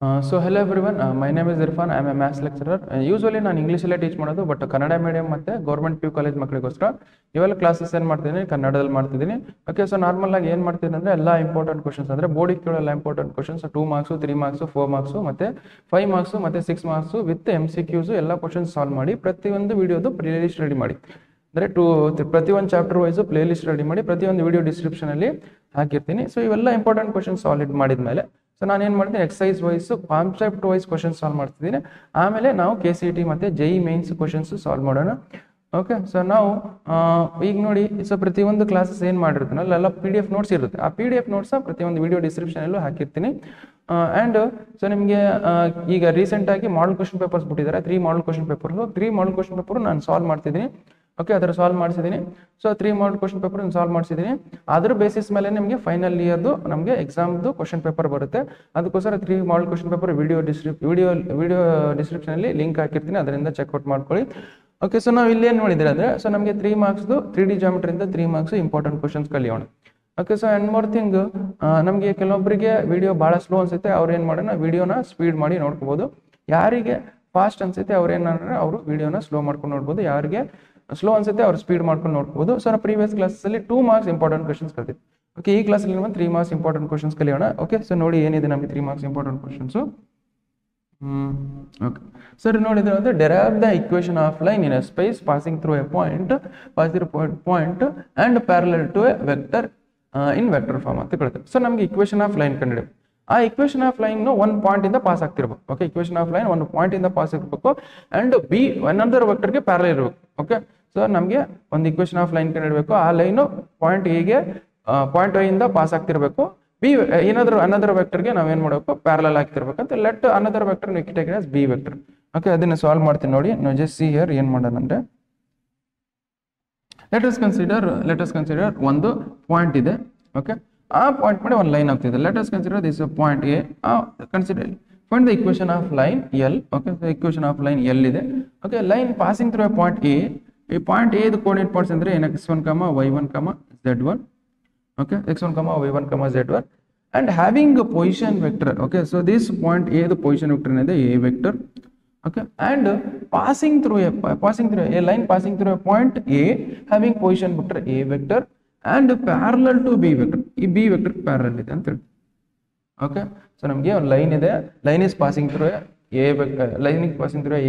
So hello everyone, my name is Irfan. I am a maths lecturer. Usually ನಾನು ಇಂಗ್ಲೀಷಲ್ಲೇ teach ಮಾಡೋದು, but Kannada medium ಮತ್ತು government PU college ಮಕ್ಕಳಿಗೋಸ್ಕರ ಇವೆಲ್ಲ classes ಏನು ಮಾಡ್ತಿದ್ದೀನಿ ಕನ್ನಡದಲ್ಲಿ ಮಾಡ್ತಿದ್ದೀನಿ. ಓಕೆ, ಸೊ ನಾರ್ಮಲ್ ಆಗಿ ಏನು ಮಾಡ್ತೀನಿ ಅಂದರೆ ಎಲ್ಲ ಇಂಪಾರ್ಟೆಂಟ್ ಕ್ವಶನ್ಸ್ ಅಂದರೆ ಬೋರ್ಡಿಗೆ ಕೇಳೋಲ್ಲ important questions 2 marks 3 marks 4 marks ಮತ್ತು 5 ಮಾರ್ಕ್ಸು ಮತ್ತು 6 ಮಾರ್ಕ್ಸು ವಿತ್ MCQs ಎಲ್ಲ ಕ್ವಶನ್ಸ್ ಸಾಲ್ವ್ ಮಾಡಿ ಪ್ರತಿಯೊಂದು ವಿಡಿಯೋದು ಪ್ಲೇ ಲಿಸ್ಟ್ ರೆಡಿ ಮಾಡಿ. ಅಂದರೆ ಪ್ರತಿಯೊಂದು chapter wise play list ready ಮಾಡಿ ಪ್ರತಿಯೊಂದು ವಿಡಿಯೋ ಡಿಸ್ಕ್ರಿಪ್ಷನಲ್ಲಿ ಹಾಕಿರ್ತೀನಿ. ಸೊ ಇವೆಲ್ಲ ಇಂಪಾರ್ಟೆಂಟ್ ಕ್ವಶನ್ಸ್ ಸಾಲ್ವ್ ಮಾಡಿದ ಮೇಲೆ ಸೊ ನಾನು ಏನು ಮಾಡ್ತೀನಿ exercise wise concept wise questions solve ಮಾಡ್ತಿದ್ದೀನಿ. ಆಮೇಲೆ ನಾವು KCET ಮತ್ತು JEE ಮೇನ್ಸ್ ಕ್ವಶನ್ಸ್ ಸಾಲ್ವ್ ಮಾಡೋಣ. ಓಕೆ, ಸೊ ನಾವು ಈಗ ನೋಡಿ, ಸೊ ಪ್ರತಿಯೊಂದು ಕ್ಲಾಸಸ್ ಏನು ಮಾಡಿರ್ತೀನಿ ಅಲ್ಲೆಲ್ಲ PDF ನೋಟ್ಸ್ ಇರುತ್ತೆ. ಆ PDF ನೋಟ್ಸ ಪ್ರತಿಯೊಂದು ವಿಡಿಯೋ ಡಿಸ್ಕ್ರಿಪ್ಷನಲ್ಲೂ ಹಾಕಿರ್ತೀನಿ. ಆ್ಯಂಡ್ ಸೊ ನಿಮಗೆ ಈಗ ರೀಸೆಂಟಾಗಿ ಮಾಡಲ್ ಕ್ವಶನ್ ಪೇಪರ್ಸ್ ಬಿಟ್ಟಿದ್ದಾರೆ, 3 model question papers 3 model question paper ನಾನು ಸಾಲ್ವ್ ಮಾಡ್ತಿದ್ದೀನಿ. ಓಕೆ, ಅದರ ಸಾಲ್ವ್ ಮಾಡಿಸಿದ್ದೀನಿ. So 3 model question paper solve ಮಾಡಿಸಿದ್ದೀನಿ. ಅದ್ರ ಬೇಸಿಸ್ ಮೇಲೆ ನಿಮಗೆ ಫೈನಲ್ ಇಯರ್ದು ನಮಗೆ ಎಕ್ಸಾಮ್ದು ಕ್ವಶನ್ ಪೇಪರ್ ಬರುತ್ತೆ. ಅದಕ್ಕೋಸ್ಕರ 3 ಮಾಡಲ್ ಕ್ವಶನ್ ಪೇಪರ್ ವಿಡಿಯೋ ಡಿಸ್ಕ್ರಿಪ್ಷನಲ್ಲಿ ಲಿಂಕ್ ಹಾಕಿರ್ತೀನಿ, ಅದರಿಂದ ಚೆಕ್ಔಟ್ ಮಾಡ್ಕೊಳ್ಳಿ. ಓಕೆ, ಸೊ ನಾವು ಇಲ್ಲಿ ಏನು ನೋಡಿದ್ರೆ ಅಂದರೆ ಸೊ ನಮಗೆ 3 ಮಾರ್ಕ್ಸ್ದು 3D ಜಾಮೆಟ್ರಿಯಿಂದ 3 ಮಾರ್ಕ್ಸ್ ಇಂಪಾರ್ಟೆಂಟ್ ಕ್ವಶನ್ಸ್ ಕಲಿಯೋಣ. Okay, so and more thing, ನಮಗೆ ಕೆಲವೊಬ್ಬರಿಗೆ ವಿಡಿಯೋ ಭಾಳ ಸ್ಲೋ ಅನಿಸುತ್ತೆ, ಅವ್ರು ಏನು ಮಾಡೋಣ ವಿಡಿಯೋನ ಸ್ಪೀಡ್ ಮಾಡಿ ನೋಡ್ಕೋಬೋದು. ಯಾರಿಗೆ ಫಾಸ್ಟ್ ಅನಿಸುತ್ತೆ ಅವ್ರು ಏನು ಮಾಡಿದ್ರೆ ಅವರು ವಿಡಿಯೋನ ಸ್ಲೋ ಮಾಡ್ಕೊಂಡು ನೋಡ್ಬೋದು, ಯಾರಿಗೆ ಸ್ಲೋ ಅನ್ಸುತ್ತೆ ಅವ್ರು ಸ್ಪೀಡ್ ಮಾಡ್ಕೊಂಡು ನೋಡ್ಬೋದು. ಸೊ ನಾವು ಪ್ರೀವಿಯಸ್ ಕ್ಲಾಸಲ್ಲಿ 2 ಮಾರ್ಕ್ಸ್ ಇಂಪಾರ್ಟೆಂಟ್ ಕ್ವಶನ್ಸ್ ಕಲಿತೀವಿ. ಓಕೆ, ಈ ಕ್ಲಾಸಲ್ಲಿ ನಾವು 3 ಮಾರ್ಕ್ಸ್ ಇಂಪಾರ್ಟೆಂಟ್ ಕ್ವಶನ್ಸ್ ಕಲಿಯೋಣ. ಓಕೆ, ಸೊ ನೋಡಿ ಏನಿದೆ ನಮಗೆ 3 marks important questions. Okay sir, ನೋಡಿದ್ರೆ ಅಂದರೆ derive the equation of line in a space passing through a point and parallel to a vector in vector form ಅಂತ ಕೇಳ್ತಾರೆ. ಸೊ ನಮಗೆ equation of line ಕಂಡಿಡಿ, ಆ ಇಕ್ವೇಷನ್ ಆಫ್ ಲೈನ್ ಒಂದು point ಇಂದ pass ಆಗ್ತಿರ್ಬೇಕು. ಓಕೆ, ಇಕ್ವೇಷನ್ ಆಫ್ ಲೈನ್ ಒಂದು point ಇಂದ ಪಾಸ್ ಇರಬೇಕು ಅಂಡ್ ಬಿ ಅನದರ್ ವೆಕ್ಟರ್ಗೆ ಪ್ಯಾರಲಲ್ ಇರಬೇಕು. ಓಕೆ, ಸೊ ನಮಗೆ ಒಂದು ಇಕ್ವೇಷನ್ ಆಫ್ ಲೈನ್ ಕಂಡಿಡಬೇಕು, ಆ ಲೈನು ಪಾಯಿಂಟ್ ಎಗೆ ಪಾಯಿಂಟ್ ಐ ಇಂದ ಪಾಸ್ ಆಗ್ತಿರ್ಬೇಕು, ಬಿ ಏನಾದರೂ ಅನದರ್ ವೆಕ್ಟರ್ಗೆ ನಾವೇನು ಮಾಡಬೇಕು ಪ್ಯಾರಲಲ್ ಆಗ್ತಿರ್ಬೇಕಂತ let another vector take as B vector. Okay, ಅದನ್ನ ಸಾಲ್ವ್ ಮಾಡ್ತೀನಿ ನೋಡಿ. ಜಸ್ಟ್ ಸಿ ಹಿಯರ್ ಏನು ಮಾಡೋಣ ಅಂದರೆ ಲೆಟ್ ಅಸ್ ಕನ್ಸಿಡರ್ ಒಂದು ಪಾಯಿಂಟ್ ಇದೆ. ಓಕೆ, ಆ ಪಾಯಿಂಟ್ ಮಾಡಿ ಒಂದು ಲೈನ್ ಆಗ್ತಿದೆ. Let us consider this point A. Consider find the equation of line L. Okay, equation of line L ಇದೆ. Okay, line passing through a point A. ಈ point ಎದು coordinate points ಅಂದರೆ x1, y1, z1. Okay, x1, y1, z1 and having a position vector. Okay, so this point A the position vector is the A vector. Okay, and passing through a line passing through a point A having position vector A vector and parallel to B vector. ಈ B vector parallel ಇದೆ ಅಂತ ಹೇಳಿ. Okay, so ನಮಗೆ ಒಂದು line ಇದೆ, line is passing through a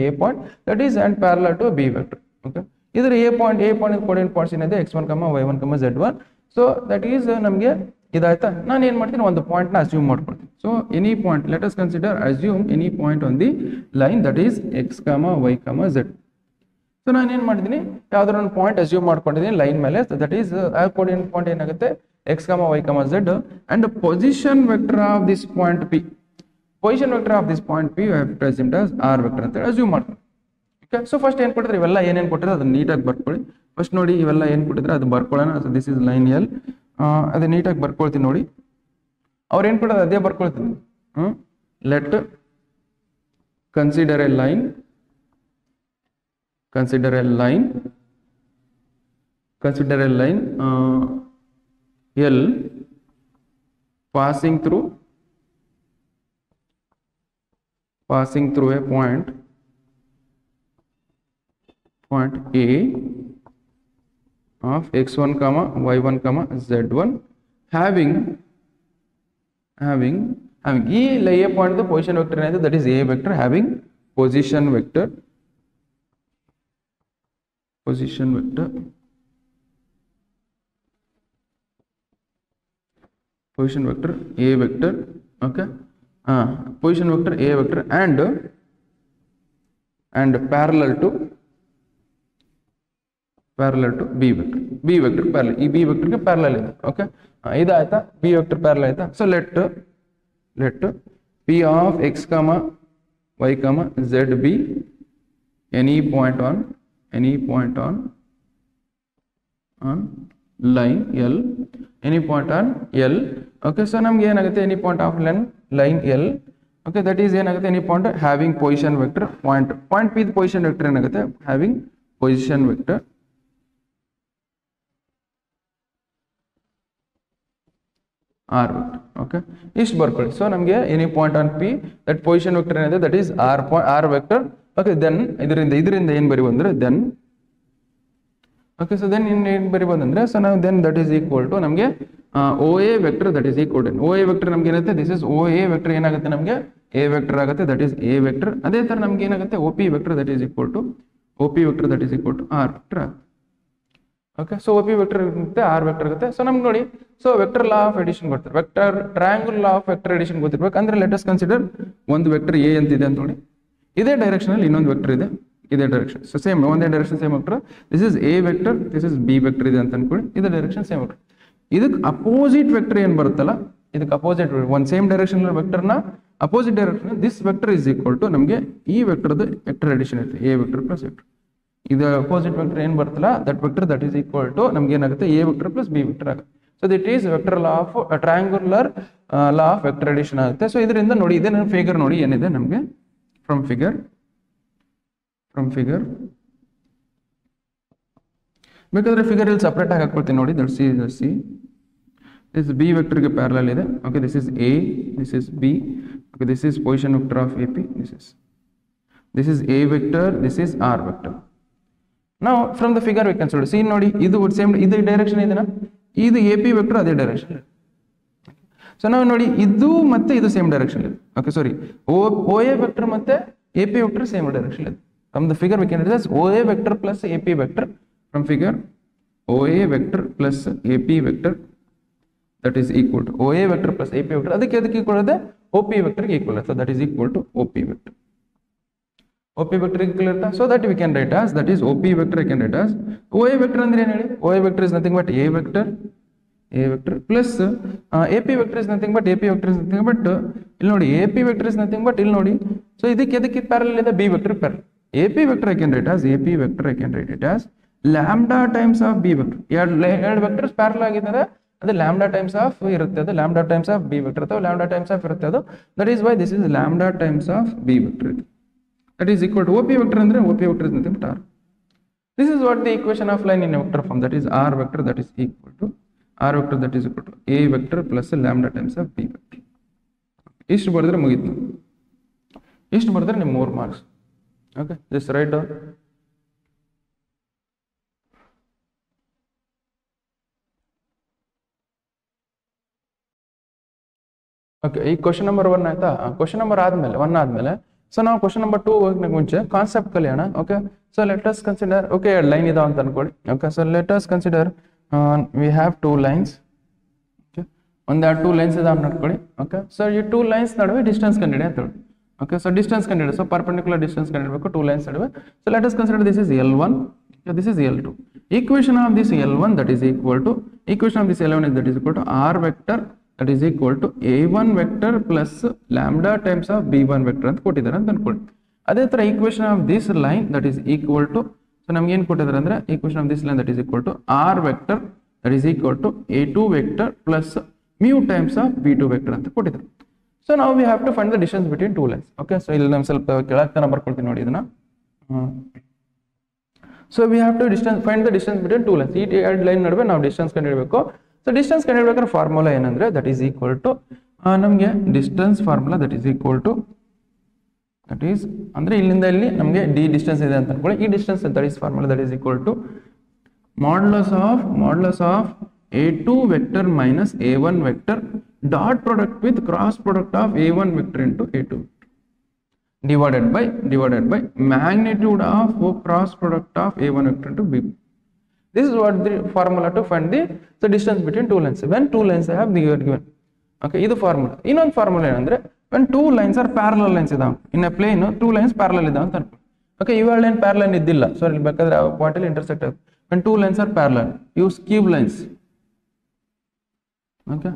A point that is and parallel to B vector. Okay, ಇದರ A point coordinate points ಏನಿದೆ x1, y1, z1. So that is ನಮಗೆ ಇದಾಯ್ತಾ. ನಾನು ಏನು ಮಾಡ್ತೀನಿ ಒಂದು ಪಾಯಿಂಟ್ನ ಅಸ್ಯೂಮ್ ಮಾಡ್ಕೊಳ್ತೀನಿ. So any point, let us consider assume any point on the line that is x, y, z. So ನಾನು ಏನು ಮಾಡಿದ್ದೀನಿ ಯಾವ್ದಾದ್ರು ಒಂದು ಪಾಯಿಂಟ್ ಅಸ್ಯೂಮ್ ಮಾಡ್ಕೊಂಡಿದ್ದೀನಿ ಲೈನ್ ಮೇಲೆ. ದಟ್ ಈಸ್ ಆ ಕೋಆರ್ಡಿನೇಟ್ ಪಾಯಿಂಟ್ ಏನಾಗುತ್ತೆ x, y, z and position vector of this point P. Position vector of this point P I have present as r vector ಅಂತ ಅಸ್ಯೂಮ್ ಮಾಡ್ತೀನಿ. ಓಕೆ, ಸೊ ಫಸ್ಟ್ ಏನು ಕೊಟ್ಟಿದ್ರೆ ಇವೆಲ್ಲ ಏನೇನು ಕೊಟ್ಟಿದ್ರೆ ಅದನ್ನ ನೀಟಾಗಿ ಬರ್ಕೊಳ್ಳಿ. ಫಸ್ಟ್ ನೋಡಿ ಇವೆಲ್ಲ ಏನು ಕೊಟ್ಟಿದ್ರೆ ಅದು ಬರ್ಕೊಳ್ಳೋಣ. So this is line L, ಅದೇ ನೀಟಾಗಿ ಬರ್ಕೊಳ್ತೀನಿ ನೋಡಿ. ಅವ್ರು ಏನು ಕೊಡೋದು ಅದೇ ಬರ್ಕೊಳ್ತೀನಿ. Let consider a line L passing through a point A of x1, y1, z1 having ಈ A point the position vector ಏನಿದೆ that is A vector having position vector A vector. Okay, position vector A vector and parallel to B vector. Parallel, ಈ B vector ಗೆ parallel ಇದೆ. Okay, ಇದಾಯ್ತಾ, B vector parallel ಆಯ್ತಾ. So let P of x, y, z be any point on line L, any point on L. Okay, so ನಮ್ಗೆ ಏನಾಗುತ್ತೆ any point of line L. Okay, that is ಏನಾಗುತ್ತೆ any point having position vector point P the position vector ಏನಾಗುತ್ತೆ having position vector R vector. Okay ಇಷ್ಟು ಬರ್ಕೊಳ್ಳಿ. So ನಮಗೆ any point on P that position vector ಏನಿದೆ that is R vector. Okay then ಇದರಿಂದ ಏನು ಬರೀಬೋದು ಅಂದರೆ then okay so then ಏನು ಬರೀಬೋದು ಅಂದರೆ ಸೊ ನಾವು then that is equal to ನಮಗೆ O A vector that is equal to O A vector ನಮ್ಗೆ ಏನಾಗುತ್ತೆ this is O A vector ಏನಾಗುತ್ತೆ ನಮಗೆ ಎ ವೆಕ್ಟರ್ ಆಗುತ್ತೆ ದಟ್ ಈಸ್ ಎ ವೆಕ್ಟರ್. ಅದೇ ಥರ ನಮ್ಗೆ ಏನಾಗುತ್ತೆ O P vector that is equal to O P vector that is equal to R vector ಆಗುತ್ತೆ. Okay so O P vector ಇರುತ್ತೆ R vector ಆಗುತ್ತೆ. ಸೊ ನಮ್ಗೆ ನೋಡಿ so vector law of addition ಗೊತ್ತಿರ vector triangle law of vector addition ಗೊತ್ತಿರ್ಬೇಕು. ಅಂದ್ರೆ let us consider ಒಂದು vector A ಅಂತಿದೆ ಅಂತ ನೋಡಿ, ಇದೇ ಡೈರೆಕ್ಷನ್ ಅಲ್ಲಿ ಇನ್ನೊಂದು ವೆಕ್ಟರ್ ಇದೆ, ಇದೇ ಡೈರೆಕ್ಷನ್ ಸೊ ಸೇಮ್ ಒಂದೇ direction same vector. This is A vector, this is B vector ಇದೆ ಅಂತ ಅನ್ಕೊಳ್ಳಿ, ಇದೇ ಡೈರೆಕ್ಷನ್ ಸೇಮ್ ವೆಕ್ಟರ್. ಇದಕ್ಕೆ ಅಪೋಸಿಟ್ ವೆಕ್ಟರ್ ಏನ್ ಬರುತ್ತಲ್ಲ, ಇದಕ್ಕೆ ಅಪೋಸಿಟ್ ಒಂದು ಸೇಮ್ ಡೈರೆಕ್ಷನ್ ವೆಕ್ಟರ್ನ opposite direction this vector is equal to ನಮಗೆ ಈ ವೆಕ್ಟರ್ದು ವೆಕ್ಟರ್ ಎಡಿಷನ್ ಇರುತ್ತೆ ಎ ವೆಕ್ಟರ್ ಪ್ಲಸ್ ವೆಕ್ಟರ್. ಇದು ಅಪೋಸಿಟ್ ವೆಕ್ಟರ್ ಏನು ಬರ್ತಲ್ಲ that vector that is equal to ನಮ್ಗೆ ಏನಾಗುತ್ತೆ A vector plus B vector ಆಗುತ್ತೆ. So that is vector law of triangular law of vector addition ಆಗುತ್ತೆ. ಸೊ ಇದರಿಂದ ನೋಡಿ ಇದೇ ಫಿಗರ್ ನೋಡಿ ಏನಿದೆ ನಮಗೆ ಫ್ರಮ್ ಫಿಗರ್ ಬೇಕಾದ್ರೆ ಫಿಗರ್ ಇಲ್ಲಿ ಸಪ್ರೇಟ್ ಆಗಿ ಹಾಕೊಳ್ತೀನಿ ನೋಡಿ. ದಟ್ ಸಿ ದಿಸ್ ಬಿ ವೆಕ್ಟರ್ಗೆ ಪ್ಯಾರಲಲ್ ಇದೆ. Okay this is A, this is B. Okay this is position vector of A P, this is A vector, this is R vector. ನಾವು from the figure we can see ನೋಡಿ ಇದು same ಇದು direction ಇದೆನಾ, ಇದು A P vector ಅದೇ direction. So ನಾವು ನೋಡಿ ಇದು ಮತ್ತೆ ಇದು ಸೇಮ್ ಡೈರೆಕ್ಷನ್ ಇದೆ. Okay sorry O A vector ಮತ್ತೆ A P vector same direction ಇದೆ. From the figure we can result O A vector plus A P vector. From figure O A vector plus A P vector that is equal to O A vector plus A P vector ಅದಕ್ಕೆ equal ಇದೆ O P ವೆಕ್ಟರ್ಗೆ equal ಆಗುತ್ತೆ that is equal to O P vector. OP vector equal to so that we can write as that is OP vector I can write as OA vector andre ಏನು ಹೇಳಿ OA vector is nothing but A vector plus AP vector is nothing but AP vector is nothing but ಇಲ್ಲಿ ನೋಡಿ AP vector is nothing but ಇಲ್ಲಿ ನೋಡಿ so ಇದಕ್ಕೆ parallel ಇದೆ B vector parallel AP vector I can write as AP vector I can write it as lambda times of B vector ಎರಡು vectors parallel ಆಗಿದ್ದಾರೆ ಅದು lambda times of ಇರುತ್ತೆ ಅದು lambda times of B vector ಅಥವಾ lambda times of ಇರುತ್ತೆ ಅದು that is why this is lambda times of B vector. That is equal to OP vector andre OP vector is nothing but R. This is what the equation of line in a vector form that is R vector that is equal to R vector that is equal to A vector plus lambda times of B vector. Ishtu bardre mugittu. Ishtu bardre ನಿಮ್ಮ 3 marks. Okay, just write down. Okay, ಈ question number 1 ಆಯ್ತಾ question number ಆದ್ಮೇಲೆ 1 ಆದ್ಮೇಲೆ so ನಾವು question number 2 ಹೋಗೋಕೆ ಮುಂಚೆ concept ಕಲಿಯೋಣ. Okay so let us consider okay ಎರಡು ಲೈನ್ ಇದಾವ ಅಂತ ಅನ್ಕೊಳ್ಳಿ. Okay so let us consider we have 2 lines. Okay ಒಂದು 2 ಲೈನ್ಸ್ ಇದಾವ ಅಂತ ಅನ್ಕೊಳ್ಳಿ. ಓಕೆ ಸೊ ಈ 2 ಲೈನ್ಸ್ ನಡುವೆ ಡಿಸ್ಟೆನ್ಸ್ ಕಂಡುಹಿಡಿ ಅಂತ ಹೇಳಿ. ಓಕೆ ಸೊ ಡಿಸ್ಟೆನ್ಸ್ ಕಂಡುಹಿಡಿ ಸೊ ಪರ್ಪೆಂಡಿಕ್ಯುಲರ್ ಡಿಸ್ಟೆನ್ಸ್ ಕಂಡುಹಿಡಬೇಕು 2 ಲೈನ್ಸ್ ನಡುವೆ. So let us consider this is L1 this is L2. Equation of this L1 that is equal to equation of this L1 is that is equal to R vector that is equal to A1 vector plus lambda times of B1 vector ಅಂತ ಕೊಟ್ಟಿದ್ದಾರೆ ಅಂತ ಅನ್ಕೊಳ್ಳಿ. ಅದೇ ತರ equation of this line that is equal to so ನಮಗೆ ಏನು ಕೊಟ್ಟಿದ್ದಾರೆ ಅಂದ್ರೆ equation of this line that is equal to R vector that is equal to A2 vector plus mu times of B2 vector ಅಂತ ಕೊಟ್ಟಿದ್ದಾರೆ. So now we have to find the distance between two lines. Okay, so ಇಲ್ಲಿ ನಾನು ಸ್ವಲ್ಪ ಕೆಳಗೆ ತನ ಬರ್ಕೊಳ್ತೀನಿ ನೋಡಿ ಇದನ್ನ. So we have to find the distance between two lines. ಈ ಎರಡು ಲೈನ್ ನಡುವೆ ನಾವು ಡಿಸ್ಟೆನ್ಸ್ ಕಂಡುಹಿಡಬೇಕು. ಸೊ ಡಿಸ್ಟೆನ್ಸ್ ಕಂಡುಹಿಡಬೇಕಾದ್ರೆ ಫಾರ್ಮುಲಾ ಏನಂದ್ರೆ ದಟ್ ಈಸ್ ಈಕ್ವಲ್ ಟು ನಮಗೆ distance formula that is equal to that is ಅಂದ್ರೆ ಇಲ್ಲಿಂದ ಇಲ್ಲಿ ನಮಗೆ ಡಿ ಡಿಸ್ಟೆನ್ಸ್ ಇದೆ ಅಂತ ಅನ್ಕೊಳ್ಳಿ. ಈ distance that is formula that is equal to modulus of A2 vector minus A1 vector dot product with cross product of A1 vector into A2 divided by magnitude of cross product of A1 vector into B. This is what the formula to find the distance between two lines. When two lines have given. Okay, this is the formula. Innond formula enandre when two lines are parallel lines idav in a plane two lines parallel idav anta anko. Okay, iva line parallel iddilla. So ಇಲ್ಲಿ ಬೇಕಾದ್ರೆ point ಅಲ್ಲಿ intersect ಆಗುತ್ತೆ. When two lines are parallel, use skew lines. Okay,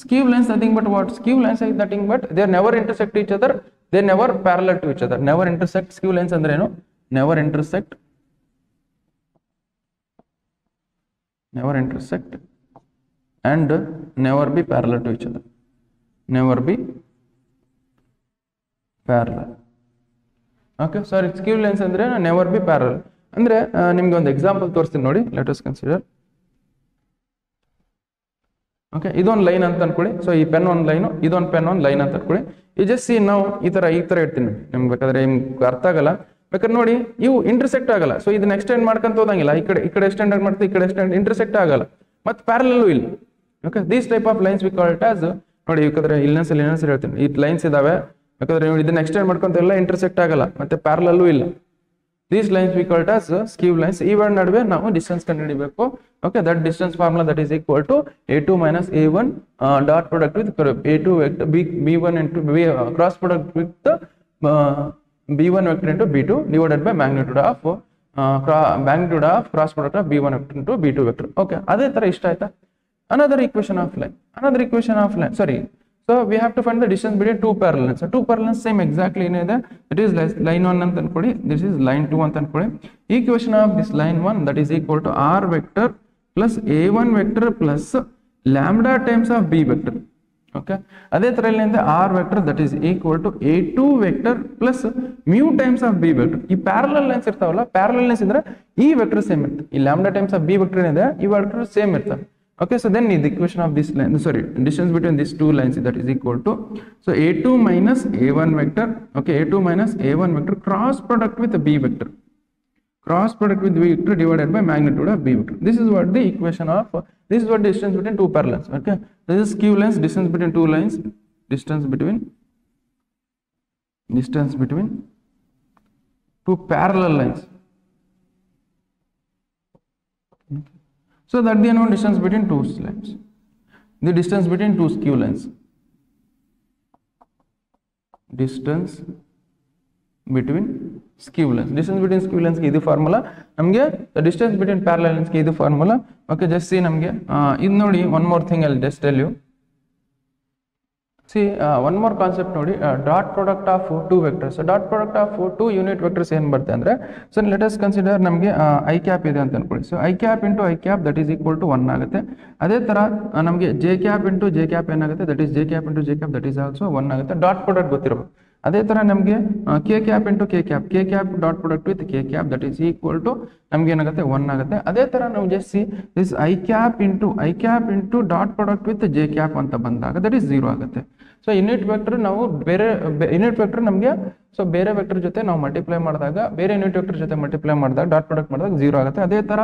skew lines nothing but what? Skew lines is nothing but they never intersect each other. They never parallel to each other. Never intersect. Skew lines andre eno never intersect and never be parallel to each other. Never be parallel. Okay, sorry, skew lines andre never be parallel andre nimge ಒಂದು example ತೋರಿಸ್ತೀನಿ ನೋಡಿ. Let us consider. Okay, ಇದೊಂದು line ಅಂತ ಅನ್ಕೊಳ್ಳಿ. So ಈ pen ಒಂದು line, ಇದೊಂದು pen ಒಂದು ಲೈನ್ ಅಂತ ಅನ್ಕೊಳ್ಳಿ. ಈ ಜಸ್ಟ್ ಸಿ ನಾವು ಈ ತರ ಇಡ್ತೀನಿ ನಿಮ್ಗೆ ಬೇಕಾದ್ರೆ ನಿಮ್ಗೆ ಅರ್ಥ ಆಗಲ್ಲ. ಬೇಕಾದ್ರೆ ನೋಡಿ ಇವು ಇಂಟರ್ಸೆಕ್ಟ್ ಆಗಲ್ಲ. ಸೊ ಇದನ್ನ ಎಕ್ಸ್ಟೆಂಡ್ ಮಾಡ್ಕೊಂತ ಹೋದಂಗಿಲ್ಲ, ಈ ಕಡೆ ಎಕ್ಸ್ಟೆಂಡ್ ಮಾಡ್ತೀವಿ, ಈ ಕಡೆ ಎಕ್ಸ್ಟೆಂಡ್ ಇಂಟರ್ಸೆಕ್ಟ್ ಆಗಲ್ಲ, ಮತ್ತೆ ಪ್ಯಾರಲಲ್ಲೂ ಇಲ್ಲ. Okay, these type of lines we call it as, ನೋಡಿ ಬೇಕಾದ್ರೆ ಇನ್ನೊಂದ್ಸಲಿ ಹೇಳ್ತೀನಿ, ಈ ಲೈನ್ಸ್ ಇದಾವೆ, ಬೇಕಾದ್ರೆ ನೀವು ಇದನ್ನ ಎಕ್ಸ್ಟೆಂಡ್ ಮಾಡ್ಕೊಂತ ಎಲ್ಲ ಇಂಟರ್ಸೆಕ್ಟ್ ಆಗಲ್ಲ, ಮತ್ತೆ ಪ್ಯಾರಲಲ್ಲೂ ಇಲ್ಲ. These lines we call it as skew lines. ಇವೆರಡು ನಡುವೆ ನಾವು ಡಿಸ್ಟೆನ್ಸ್ ಕಂಡುಹಿಡಿಯಬೇಕು. Okay, that distance formula that is equal to a2 minus a1 dot product with a2 vector b1 into cross product with b1 vector into b2 divided by magnitude of cross product of b1 vector into b2 vector. Okay, ಅದೇ ತರ ಇಷ್ಟ ಆಯ್ತಾ? another equation of line, sorry. So we have to find the distance between two parallel lines. So two parallel lines same exactly ಏನಿದೆ, it is line 1 ಅಂತ ಅನ್ಕೊಳ್ಳಿ, this is line 2 ಅಂತ ಅನ್ಕೊಳ್ಳಿ. Equation of this line 1 that is equal to r vector plus a1 vector plus lambda times of b vector. Okay, ಅದೇ ತರ ಇಲ್ಲಿಂದ r vector that is equal to a2 vector plus mu times of b vector. ಈ parallel lines ಇರ್ತಾವಲ್ಲ, parallel lines ಇದ್ರೆ ಈ vector same ಇರುತ್ತೆ, ಈ lambda times of b vector ಏನಿದೆ ಈ vector ಸೇಮ್ ಇರ್ತವೆ. Okay, so then the equation of this line, sorry, distance between these two lines that is equal to, so a2 minus a1 vector, okay, a2 minus a1 vector cross product with b vector, divided by magnitude of b vector. This is what the equation of, this is what the distance between two parallels. Okay, this is skew lines, distance between two lines, distance between two parallel lines. So that the unknown distance between two lines, the distance between two skew lines, distance between skew lines ಗೆ ಇದು formula, ನಮಗೆ the distance between parallel lines ಗೆ ಇದು formula. Okay, just C ನಮಗೆ ಇದು ನೋಡಿ, one more thing I just tell you. See, one more concept ನೋಡಿ, dot product of two vectors. So dot product of two unit vectors ಏನು ಬರುತ್ತೆ ಅಂದ್ರೆ, so let us consider ನಮಗೆ i cap ಇದೆ ಅಂತ ಅನ್ಕೊಳ್ಳಿ. So i cap into i cap that is equal to 1 ಆಗುತ್ತೆ. ಅದೇ ತರ ನಮಗೆ j cap into j cap ಏನಾಗುತ್ತೆ, that is j cap into j cap that is also 1 ಆಗುತ್ತೆ. ಡಾಟ್ ಪ್ರಾಡಕ್ಟ್ ಗೊತ್ತಿರಬೇಕು. ಅದೇ ತರ ನಮಗೆ k cap into k cap dot product with k cap that is equal to ನಮ್ಗೆ ಏನಾಗುತ್ತೆ 1 ಆಗುತ್ತೆ. ಅದೇ ತರ ನಾವು just see this i cap into dot product with j cap ಅಂತ ಬಂದಾಗ that is 0 ಆಗುತ್ತೆ. ಸೊ ಯೂನಿಟ್ ವೆಕ್ಟರ್ ನಾವು ಬೇರೆ ಯೂನಿಟ್ ವೆಕ್ಟರ್ ನಮಗೆ, ಸೊ ಬೇರೆ ವೆಕ್ಟರ್ ಜೊತೆ ನಾವು ಮಲ್ಟಿಪ್ಲೈ ಮಾಡಿದಾಗ, ಬೇರೆ ಯೂನಿಟ್ ವೆಕ್ಟರ್ ಜೊತೆ ಮಲ್ಟಿಪ್ಲೈ ಮಾಡಿದಾಗ ಡಾಟ್ ಪ್ರಾಡಕ್ಟ್ ಮಾಡಿದಾಗ 0 ಆಗುತ್ತೆ. ಅದೇ ತರ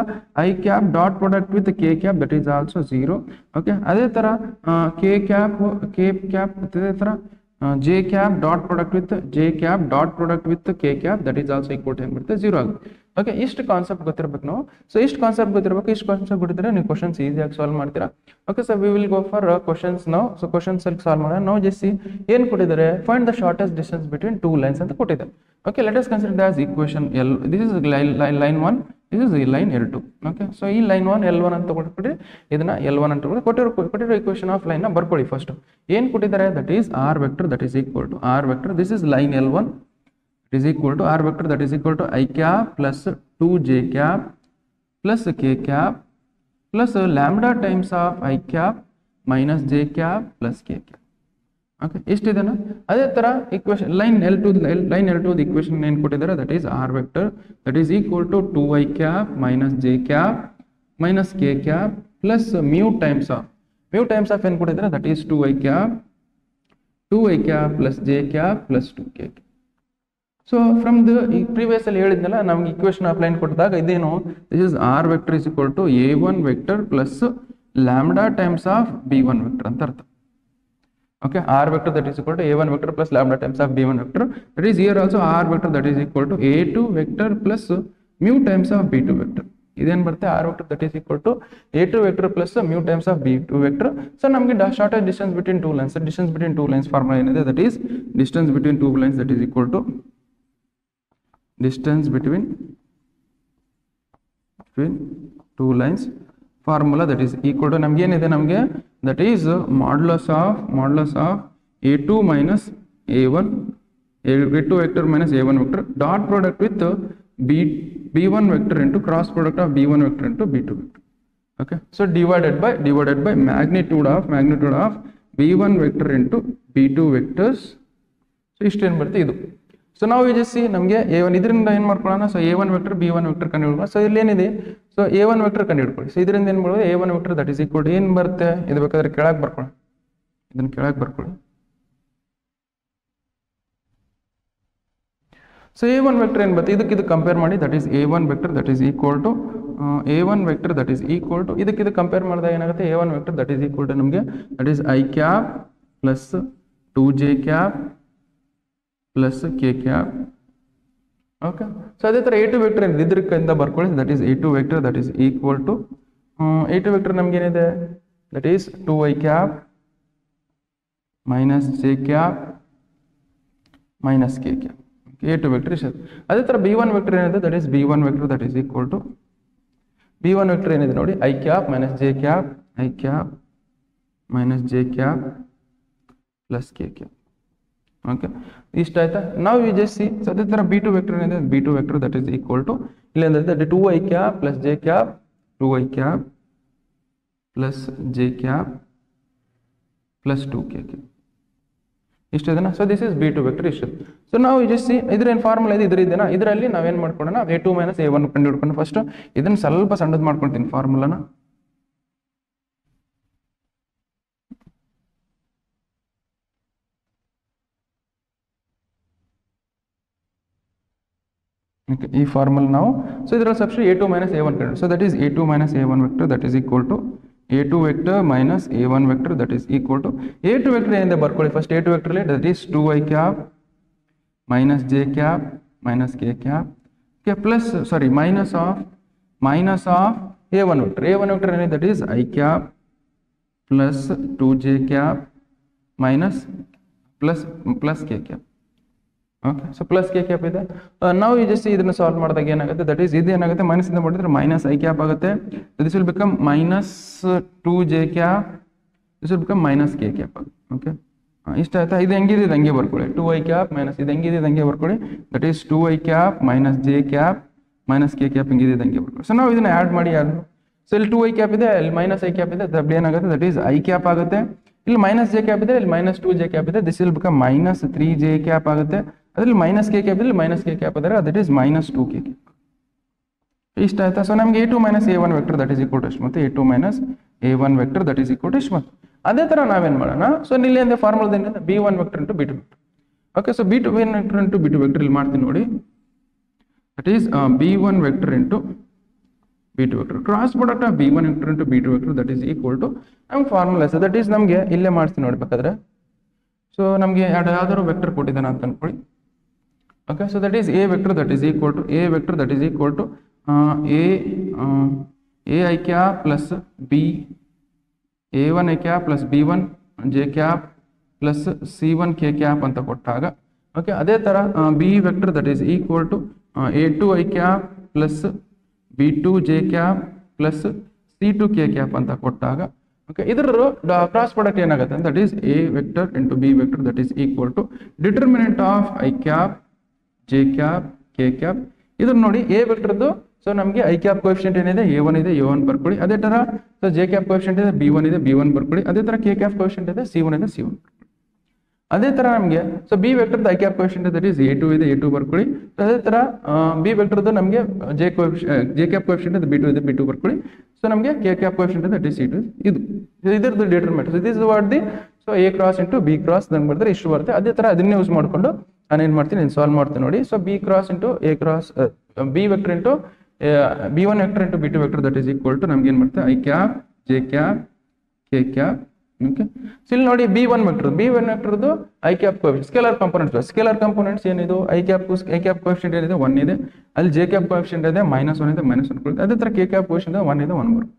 i cap dot product with k cap that is also 0. Okay, ಅದೇ ತರ k cap ಅದೇ ತರ j cap dot product with k cap that is also equal to ಏನ್ ಬರುತ್ತೆ 0 ಆಗುತ್ತೆ. ಓಕೆ, ಇಷ್ಟು ಕಾನ್ಸೆಪ್ಟ್ ಗೊತ್ತಿರಬೇಕು ನಾವು. ಸೊ ಇಷ್ಟು ಕಾನ್ಸೆಪ್ಟ್ ಗೊತ್ತಿದ್ರೆ ನೀವು ಕ್ವಶನ್ಸ್ ಈಸಿಯಾಗಿ ಸಾಲ್ವ್ ಮಾಡ್ತೀರಾ. Okay, so we will go for questions ನಾವು. ಸೊ ಕ್ವಶನ್ಸ್ ಅಲ್ಲಿ ಸಾಲ್ವ್ ಮಾಡೋಣ. ನಾವು ಜಸ್ಟ್ ಏನು ಕೊಟ್ಟಿದ್ದಾರೆ, find the shortest distance between two lines ಅಂತ ಕೊಟ್ಟಿದ್ದಾರೆ. Okay, let us consider as equation L. This is line 1, this is line L2. Okay, so ಈ line 1 L1 ಅಂತ ಕೊಟ್ಬಿಟ್ಟು ಇದನ್ನ L1 ಅಂತ ಕೊಟ್ಟಿರೋ ಈಕ್ವೇಷನ್ ಆಫ್ ಲೈನ್ ನ ಬರ್ಕೊಳ್ಳಿ. ಫಸ್ಟ್ ಏನು ಕೊಟ್ಟಿದ್ದಾರೆ, that is r vector that is equal to r vector, this is line L1 is equal to r vector that is equal to I cap plus 2j cap plus k cap plus lambda times of I cap minus j cap plus k cap. Okay, ಇಷ್ಟಿದೆನಾ? ಅದೇ ತರ equation line L2 equation ಏನು ಕೊಟ್ಟಿದ್ದಾರೆ, that is r vector that is equal to 2I cap minus j cap minus k cap plus mu times of ಏನು ಕೊಟ್ಟಿದ್ದಾರೆ, that is 2I cap plus j cap plus 2k cap. So from the previous ಅಲ್ಲಿ ಹೇಳಿದ್ನಲ್ಲ, ನಮ್ಗೆ equation of line ಕೊಟ್ಟಿದಾಗ ಇದೇನು, this is r vector is equal to a1 vector plus lambda times of b1 vector ಅಂತ ಅರ್ಥ. Okay, r vector that is equal to a1 vector plus lambda times of b1 vector, that is here also r vector that is equal to a2 vector plus mu times of b2 vector. ಇದೇನು ಬರುತ್ತೆ, r vector that is equal to a2 vector plus mu times of b2 vector. So ನಮಗೆ shortest distance between two lines, distance between two lines formula ಏನಿದೆ, that is distance between two lines that is equal to distance between two lines formula that is equal to ನಮಗೆ ಏನಿದೆ, ನಮಗೆ that is modulus of a2 minus a1 a2 vector minus a1 vector dot product with b1 vector into cross product of b1 vector into b2 vector. Okay, so divided by magnitude of b1 vector into b2 vectors. So ಇಷ್ಟು ಏನು ಬರುತ್ತೆ ಇದು. So ನಾವು you just C ನಮಗೆ A1 ಇದರಿಂದ ಏನು ಮಾಡ್ಕೊಳ್ಳೋಣ. So A1 vector B1 vector ಕಂಡುಹಿಡ್ಕೊಳ್ಳೋಣ. ಸೊ ಇಲ್ಲಿ ಏನಿದೆ, ಸೊ A1 ವೆಕ್ಟರ್ ಕಂಡುಹಿಡ್ಕೊಳ್ಳಿ. ಸೊ ಇದರಿಂದ ಏನು ಮಾಡೋದು, A1 vector that is equal to ಏನು ಬರುತ್ತೆ, ಇದು ಬೇಕಾದ್ರೆ ಕೆಳಗೆ ಬರ್ಕೊಳ್ಳಿ, ಇದನ್ನು ಕೆಳಗೆ ಬರ್ಕೊಳ್ಳಿ. ಸೊ A1 ವೆಕ್ಟರ್ ಏನು ಬರುತ್ತೆ, ಇದಕ್ಕೆ ಇದು ಕಂಪೇರ್ ಮಾಡಿ, that is A1 vector that is equal to A1 vector that is equal to ಇದಕ್ಕೆ ಕಂಪೇರ್ ಮಾಡಿದಾಗ ಏನಾಗುತ್ತೆ, A1 vector that is equal to ನಮಗೆ that is I cap plus 2J cap plus K cap. Okay, so ಅದೇ ಥರ A2 vector ಏನಿದೆ ಇದರಿಂದ ಬರ್ಕೊಳ್ಳಿ, that is A2 vector that is equal to A2 vector ನಮ್ಗೆ ಏನಿದೆ, that is 2I cap minus J cap minus K cap. A2 vector ಇಷ್ಟ. ಅದೇ ಥರ B1 ವೆಕ್ಟರ್ ಏನಿದೆ, that is B1 vector that is equal to B1 vector ಏನಿದೆ ನೋಡಿ, I cap minus J cap, I cap minus J cap plus K cap. Okay, ಇಷ್ಟ ಆಯ್ತಾ. ನಾವು you just C, so ಅದೇ ಥರ B2 ವೆಕ್ಟರ್ ಏನಿದೆ, B2 vector that is equal to ಇಲ್ಲಿ ಅಂದ್ರೆ 2I cap plus J cap 2I cap plus J cap plus 2K cap. ಇಷ್ಟೇನಾ. So this is B2 vector ಇಷ್ಟು. ಸೊ ನಾವು just see ಇದ್ರೇನು formula ಇದೆ, ಇದರಿಂದ ಇದರಲ್ಲಿ ನಾವೇನು ಮಾಡ್ಕೊಳ್ಳೋಣ, A2 ಮೈನಸ್ A1 ಕಂಡು ಹಿಡ್ಕೊಂಡು ಫಸ್ಟ್ ಇದನ್ನು ಸ್ವಲ್ಪ ಸಣ್ಣದು ಮಾಡ್ಕೊಳ್ತೀನಿ ಫಾರ್ಮುಲಾನ. ಓಕೆ, ಈ ಫಾರ್ಮುಲಾ ನಾವು ಸೊ ಇದರಲ್ಲಿ ಸಬ್ಸ್ಟಿಟ್ಯೂಟ್ A2 ಮೈನಸ್ A1 ಕಂಡು. So that is A2 minus A1 vector that is equal to A2 vector minus A1 vector that is equal to A2 vector ಏನಿದೆ ಬರ್ಕೊಳ್ಳಿ ಫಸ್ಟ್. A2 ವೆಕ್ಟರ್ಲಿ that is 2I cap minus J cap minus K cap K plus sorry minus of A1 vector. A1 vector ಏನಿದೆ that is I cap plus 2J cap minus plus K cap. Okay, so plus K cap ಇದೆ. ನಾವು ಈ just ಇದನ್ನು solve ಮಾಡಿದಾಗ ಏನಾಗುತ್ತೆ, that is ಇದು ಏನಾಗುತ್ತೆ, minus ಇಂದ ಮಾಡಿದ್ರೆ ಮೈನಸ್ I ಕ್ಯಾಪ್ ಆಗುತ್ತೆ. This will become minus 2J cap, this will become minus K cap. Okay, ಇಷ್ಟ ಆಯ್ತಾ. ಇದು ಹೆಂಗಿದೆ ಇದು ಹಂಗೆ ಬರ್ಕೊಳ್ಳಿ, 2I ಕ್ಯಾಪ್ ಮೈನಸ್ ಇದು ಹೆಂಗಿದೆ ಇದು ಹಂಗೆ ಬರ್ಕೊಳ್ಳಿ, that is 2I cap minus J cap minus K cap ಹಿಂಗಿದೆ ಇದು ಹಂಗೆ ಬರ್ಕೊಳ್ಳಿ. ಸೊ ನಾವು ಇದನ್ನ ಆ್ಯಡ್ ಮಾಡಿ ಯಾರು, ಸೊ ಇಲ್ಲಿ 2I ಕ್ಯಾಪ್ ಇದೆ, ಇಲ್ಲಿ ಮೈನಸ್ I ಕ್ಯಾಪ್ ಇದೆ, ದಟ್ ಏನಾಗುತ್ತೆ, ದಟ್ ಈಸ್ I ಕ್ಯಾಪ್ ಆಗುತ್ತೆ. ಇಲ್ಲಿ ಮೈನಸ್ J ಕ್ಯಾಪ್ ಇದೆ, ಇಲ್ಲಿ ಮೈನಸ್ 2J ಕ್ಯಾಪ್ ಇದೆ, this will become minus 3J cap ಆಗುತ್ತೆ. ಅದರಲ್ಲಿ ಮೈನಸ್ K ಕ್ಯಾಪ್ ಇದೆ, ಮೈನಸ್ K ಕ್ಯಾಪ್ ಆದರೆ that is minus 2K cap. ಇಷ್ಟ ಆಯ್ತಾ. ಸೊ ನಮಗೆ A2 minus A1 vector that is equal to ಎಷ್ಟು, ಮತ್ತೆ A2 minus A1 vector that is equal to ಎಷ್ಟು. ಮತ್ತೆ ಅದೇ ಥರ ನಾವೇನು ಮಾಡೋಣ, ಸೊ ಇಲ್ಲಿ ಅಂದರೆ ಫಾರ್ಮುಲಾದ ಏನಿದೆ B1 vector into B2 vector. Okay, so B2 vector into B2 vector ಇಲ್ಲಿ ಮಾಡ್ತೀನಿ ನೋಡಿ, that is B1 vector into B2 vector cross product of B1 vector into B2 vector that is equal to ನಮ್ಗೆ formula so that is ನಮಗೆ ಇಲ್ಲೇ ಮಾಡ್ತೀನಿ ನೋಡ್ಬೇಕಾದ್ರೆ. So ನಮಗೆ ಯಾವ್ದಾದ್ರು ವೆಕ್ಟರ್ ಕೊಟ್ಟಿದ್ದಾನೆ ಅಂತ ಅನ್ಕೊಳ್ಳಿ. Okay, so that is A vector that is equal to A vector that is equal to AI cap plus B A1I cap plus B1 J cap plus C1 K cap ಅಂತ ಕೊಟ್ಟಾಗ, okay, ಅದೇ ಥರ B vector that is equal to A2I cap plus B2 J cap plus C2 K cap ಅಂತ ಕೊಟ್ಟಾಗ, okay, ಇದರ cross product ಏನಾಗುತ್ತೆ, that is A vector into B vector that is equal to determinant of I cap J cap K cap. ಇದ್ರ ನೋಡಿ A ವೆಕ್ಟರ್ದು, so ನಮಗೆ I cap coefficient ಏನಿದೆ A1 ಇದೆ A1 ಬರ್ಕೊಳ್ಳಿ. ಅದೇ ಥರ ಸೊ J ಕ್ಯಾಪ್ ಕೋಎಫಿಷಿಯಂಟ್ ಇದೆ B1 ಇದೆ B1 ಬರ್ಕೊಳ್ಳಿ. ಅದೇ ಥರ K ಕ್ಯಾಪ್ ಕೋಎಫಿಷಿಯಂಟ್ ಇದೆ C1 ಇದೆ C1 ಬರ್ಕೊಳ್ಳಿ. ಅದೇ ಥರ ನಮಗೆ so B ವೆಕ್ಟರ್ದು I cap coefficient that is A2 ಇದೆ A2 ಬರ್ಕೊಳ್ಳಿ. ಅದೇ ಥರ B ವೆಕ್ಟರ್ದು ನಮಗೆ J ಕ್ಯಾಪ್ ಕೋಎಫಿಷಿಯಂಟ್ ಇದೆ B2 ಇದೆ B2 ಬರ್ಕೊಳ್ಳಿ. ಸೊ ನಮಗೆ K ಕ್ಯಾಪ್ ಕೋಎಫಿಷಿಯಂಟ್ ಇದೆ ದಟ್ ಈಸ್ C2. ಇದರದ್ದು determinant this is what the so A cross into B cross ನಂಗೆ ಬರೆದ್ರೆ ಇಷ್ಟು ಬರುತ್ತೆ. ಅದೇ ಥರ ಅದನ್ನೇ ಯೂಸ್ ಮಾಡಿಕೊಂಡು ನಾನು ಏನು ಮಾಡ್ತೀನಿ, ನಾನು ಸಾಲ್ವ್ ಮಾಡ್ತೀನಿ ನೋಡಿ. So B cross into A cross B vector into B1 vector into B2 vector that is equal to ನಮ್ಗೆ ಏನು ಮಾಡ್ತಾರೆ I cap J cap K cap. Okay, so ಇಲ್ಲಿ ನೋಡಿ B1 ವೆಕ್ಟರ್ದು I cap coefficient scalar components ಏನಿದು I cap coefficient ಏನಿದೆ 1 ಇದೆ, ಅಲ್ಲಿ J ಕ್ಯಾಪ್ ಕೋಎಫಿಷಿಯಂಟ್ ಇದೆ -1 ಇದೆ -1 ಕೊಡುತ್ತೆ. ಅದೇ ಥರ K ಕ್ಯಾಪ್ ಕೋಎಫಿಷಿಯಂಟ್ 1 ಇದೆ 1 ಬರುತ್ತೆ.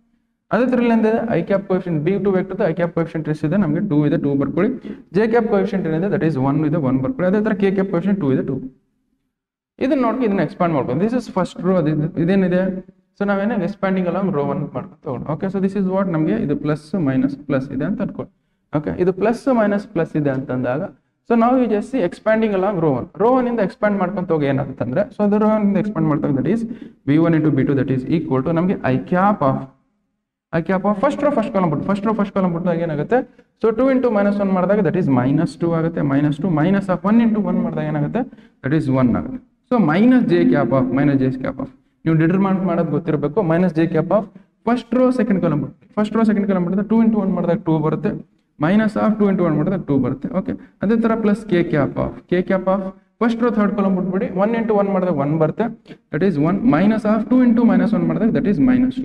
ಅದೇ ಥರ ಇಲ್ಲಿ ಏನಿದೆ I cap coefficient B2 ವೆಕ್ಟರ್ದು I cap coefficient ಎಷ್ಟಿದೆ, ನಮಗೆ 2 ಇದೆ 2 ಬರ್ಕೊಳ್ಳಿ. J ಕ್ಯಾಪ್ ಕೋಎಫಿಷಿಯಂಟ್ ಏನಿದೆ ದಟ್ ಈಸ್ 1 ಇದೆ 1 ಬರ್ಕೊಳ್ಳಿ. ಅದೇ ಥರ K ಕ್ಯಾಪ್ ಕೋಎಫಿಷಿಯಂಟ್ 2 ಇದೆ 2. ಇದನ್ನ ನೋಡ್ಕೊಂಡು ಇದನ್ನ ಎಕ್ಸ್ಪಾಂಡ್ ಮಾಡ್ಕೊಂಡು ದಿಸ್ ಇಸ್ ಫಸ್ಟ್ ರೋ, ಇದೇನಿದೆ, ಸೊ ನಾವೇನು ಎಕ್ಸ್ಪ್ಯಾಂಡಿಂಗ್ ಅಲಾಂಗ್ ರೋ 1 ಮಾಡ್ಕೊಂಡು ತಗೊಂಡು. Okay, so this is what ನಮಗೆ ಇದು ಪ್ಲಸ್ ಮೈನಸ್ ಪ್ಲಸ್ ಇದೆ ಅಂತ ಅನ್ಕೊಳ್ಳಿ. ಓಕೆ, ಇದು ಪ್ಲಸ್ ಮೈನಸ್ ಪ್ಲಸ್ ಇದೆ ಅಂತಂದಾಗ ಸೊ ನಾವು ಈ ಜಸ್ಟ್ ಎಕ್ಸ್ಪ್ಯಾಂಡಿಂಗ್ ಅಲಾಂಗ್ ರೋ 1 ಇಂದ ಎಕ್ಸ್ಪ್ಯಾಂಡ್ ಮಾಡ್ಕೊಂತ ಹೋಗಿ ಏನಾಗುತ್ತೆ ಅಂದ್ರೆ, ಸೊ ಅದು ರೋ 1 ಇಂದ ಎಕ್ಸ್ಪ್ಯಾಂಡ್ ಮಾಡ್ತಾ that is B1 into B2 that is equal to ನಮಗೆ I cap of first row first column ಬಿಟ್ಟು ಏನಾಗುತ್ತೆ, ಸೊ 2 ಇಂಟು -1 ಮಾಡಿದಾಗ ದಟ್ ಈಸ್ -2 ಆಗುತ್ತೆ. -2 ಮೈನಸ್ ಆಫ್ 1 ಇಂಟು 1 ಮಾಡಿದಾಗ ಏನಾಗುತ್ತೆ, ದಟ್ ಈಸ್ 1 ಆಗುತ್ತೆ. So minus J cap of ನೀವು ಡಿಟರ್ಮೈನ್ ಮಾಡೋದು ಗೊತ್ತಿರಬೇಕು. Minus J cap of first row second column ಮಾಡಿದ್ರೆ 2 ಇಂಟು 1 ಮಾಡಿದಾಗ 2 ಬರುತ್ತೆ. ಮೈನಸ್ ಆಫ್ 2 ಇಂಟು 1 ಮಾಡಿದಾಗ 2 ಬರುತ್ತೆ. ಓಕೆ, ಅದೇ ತರ plus K cap of first row third column ಬಿಟ್ಬಿಡಿ 1 ಇಂಟು 1 ಮಾಡಿದಾಗ 1 ಬರುತ್ತೆ, that is 1. Minus of 2 into -1 ಮಾಡಿದಾಗ ದಟ್ ಈಸ್ -2.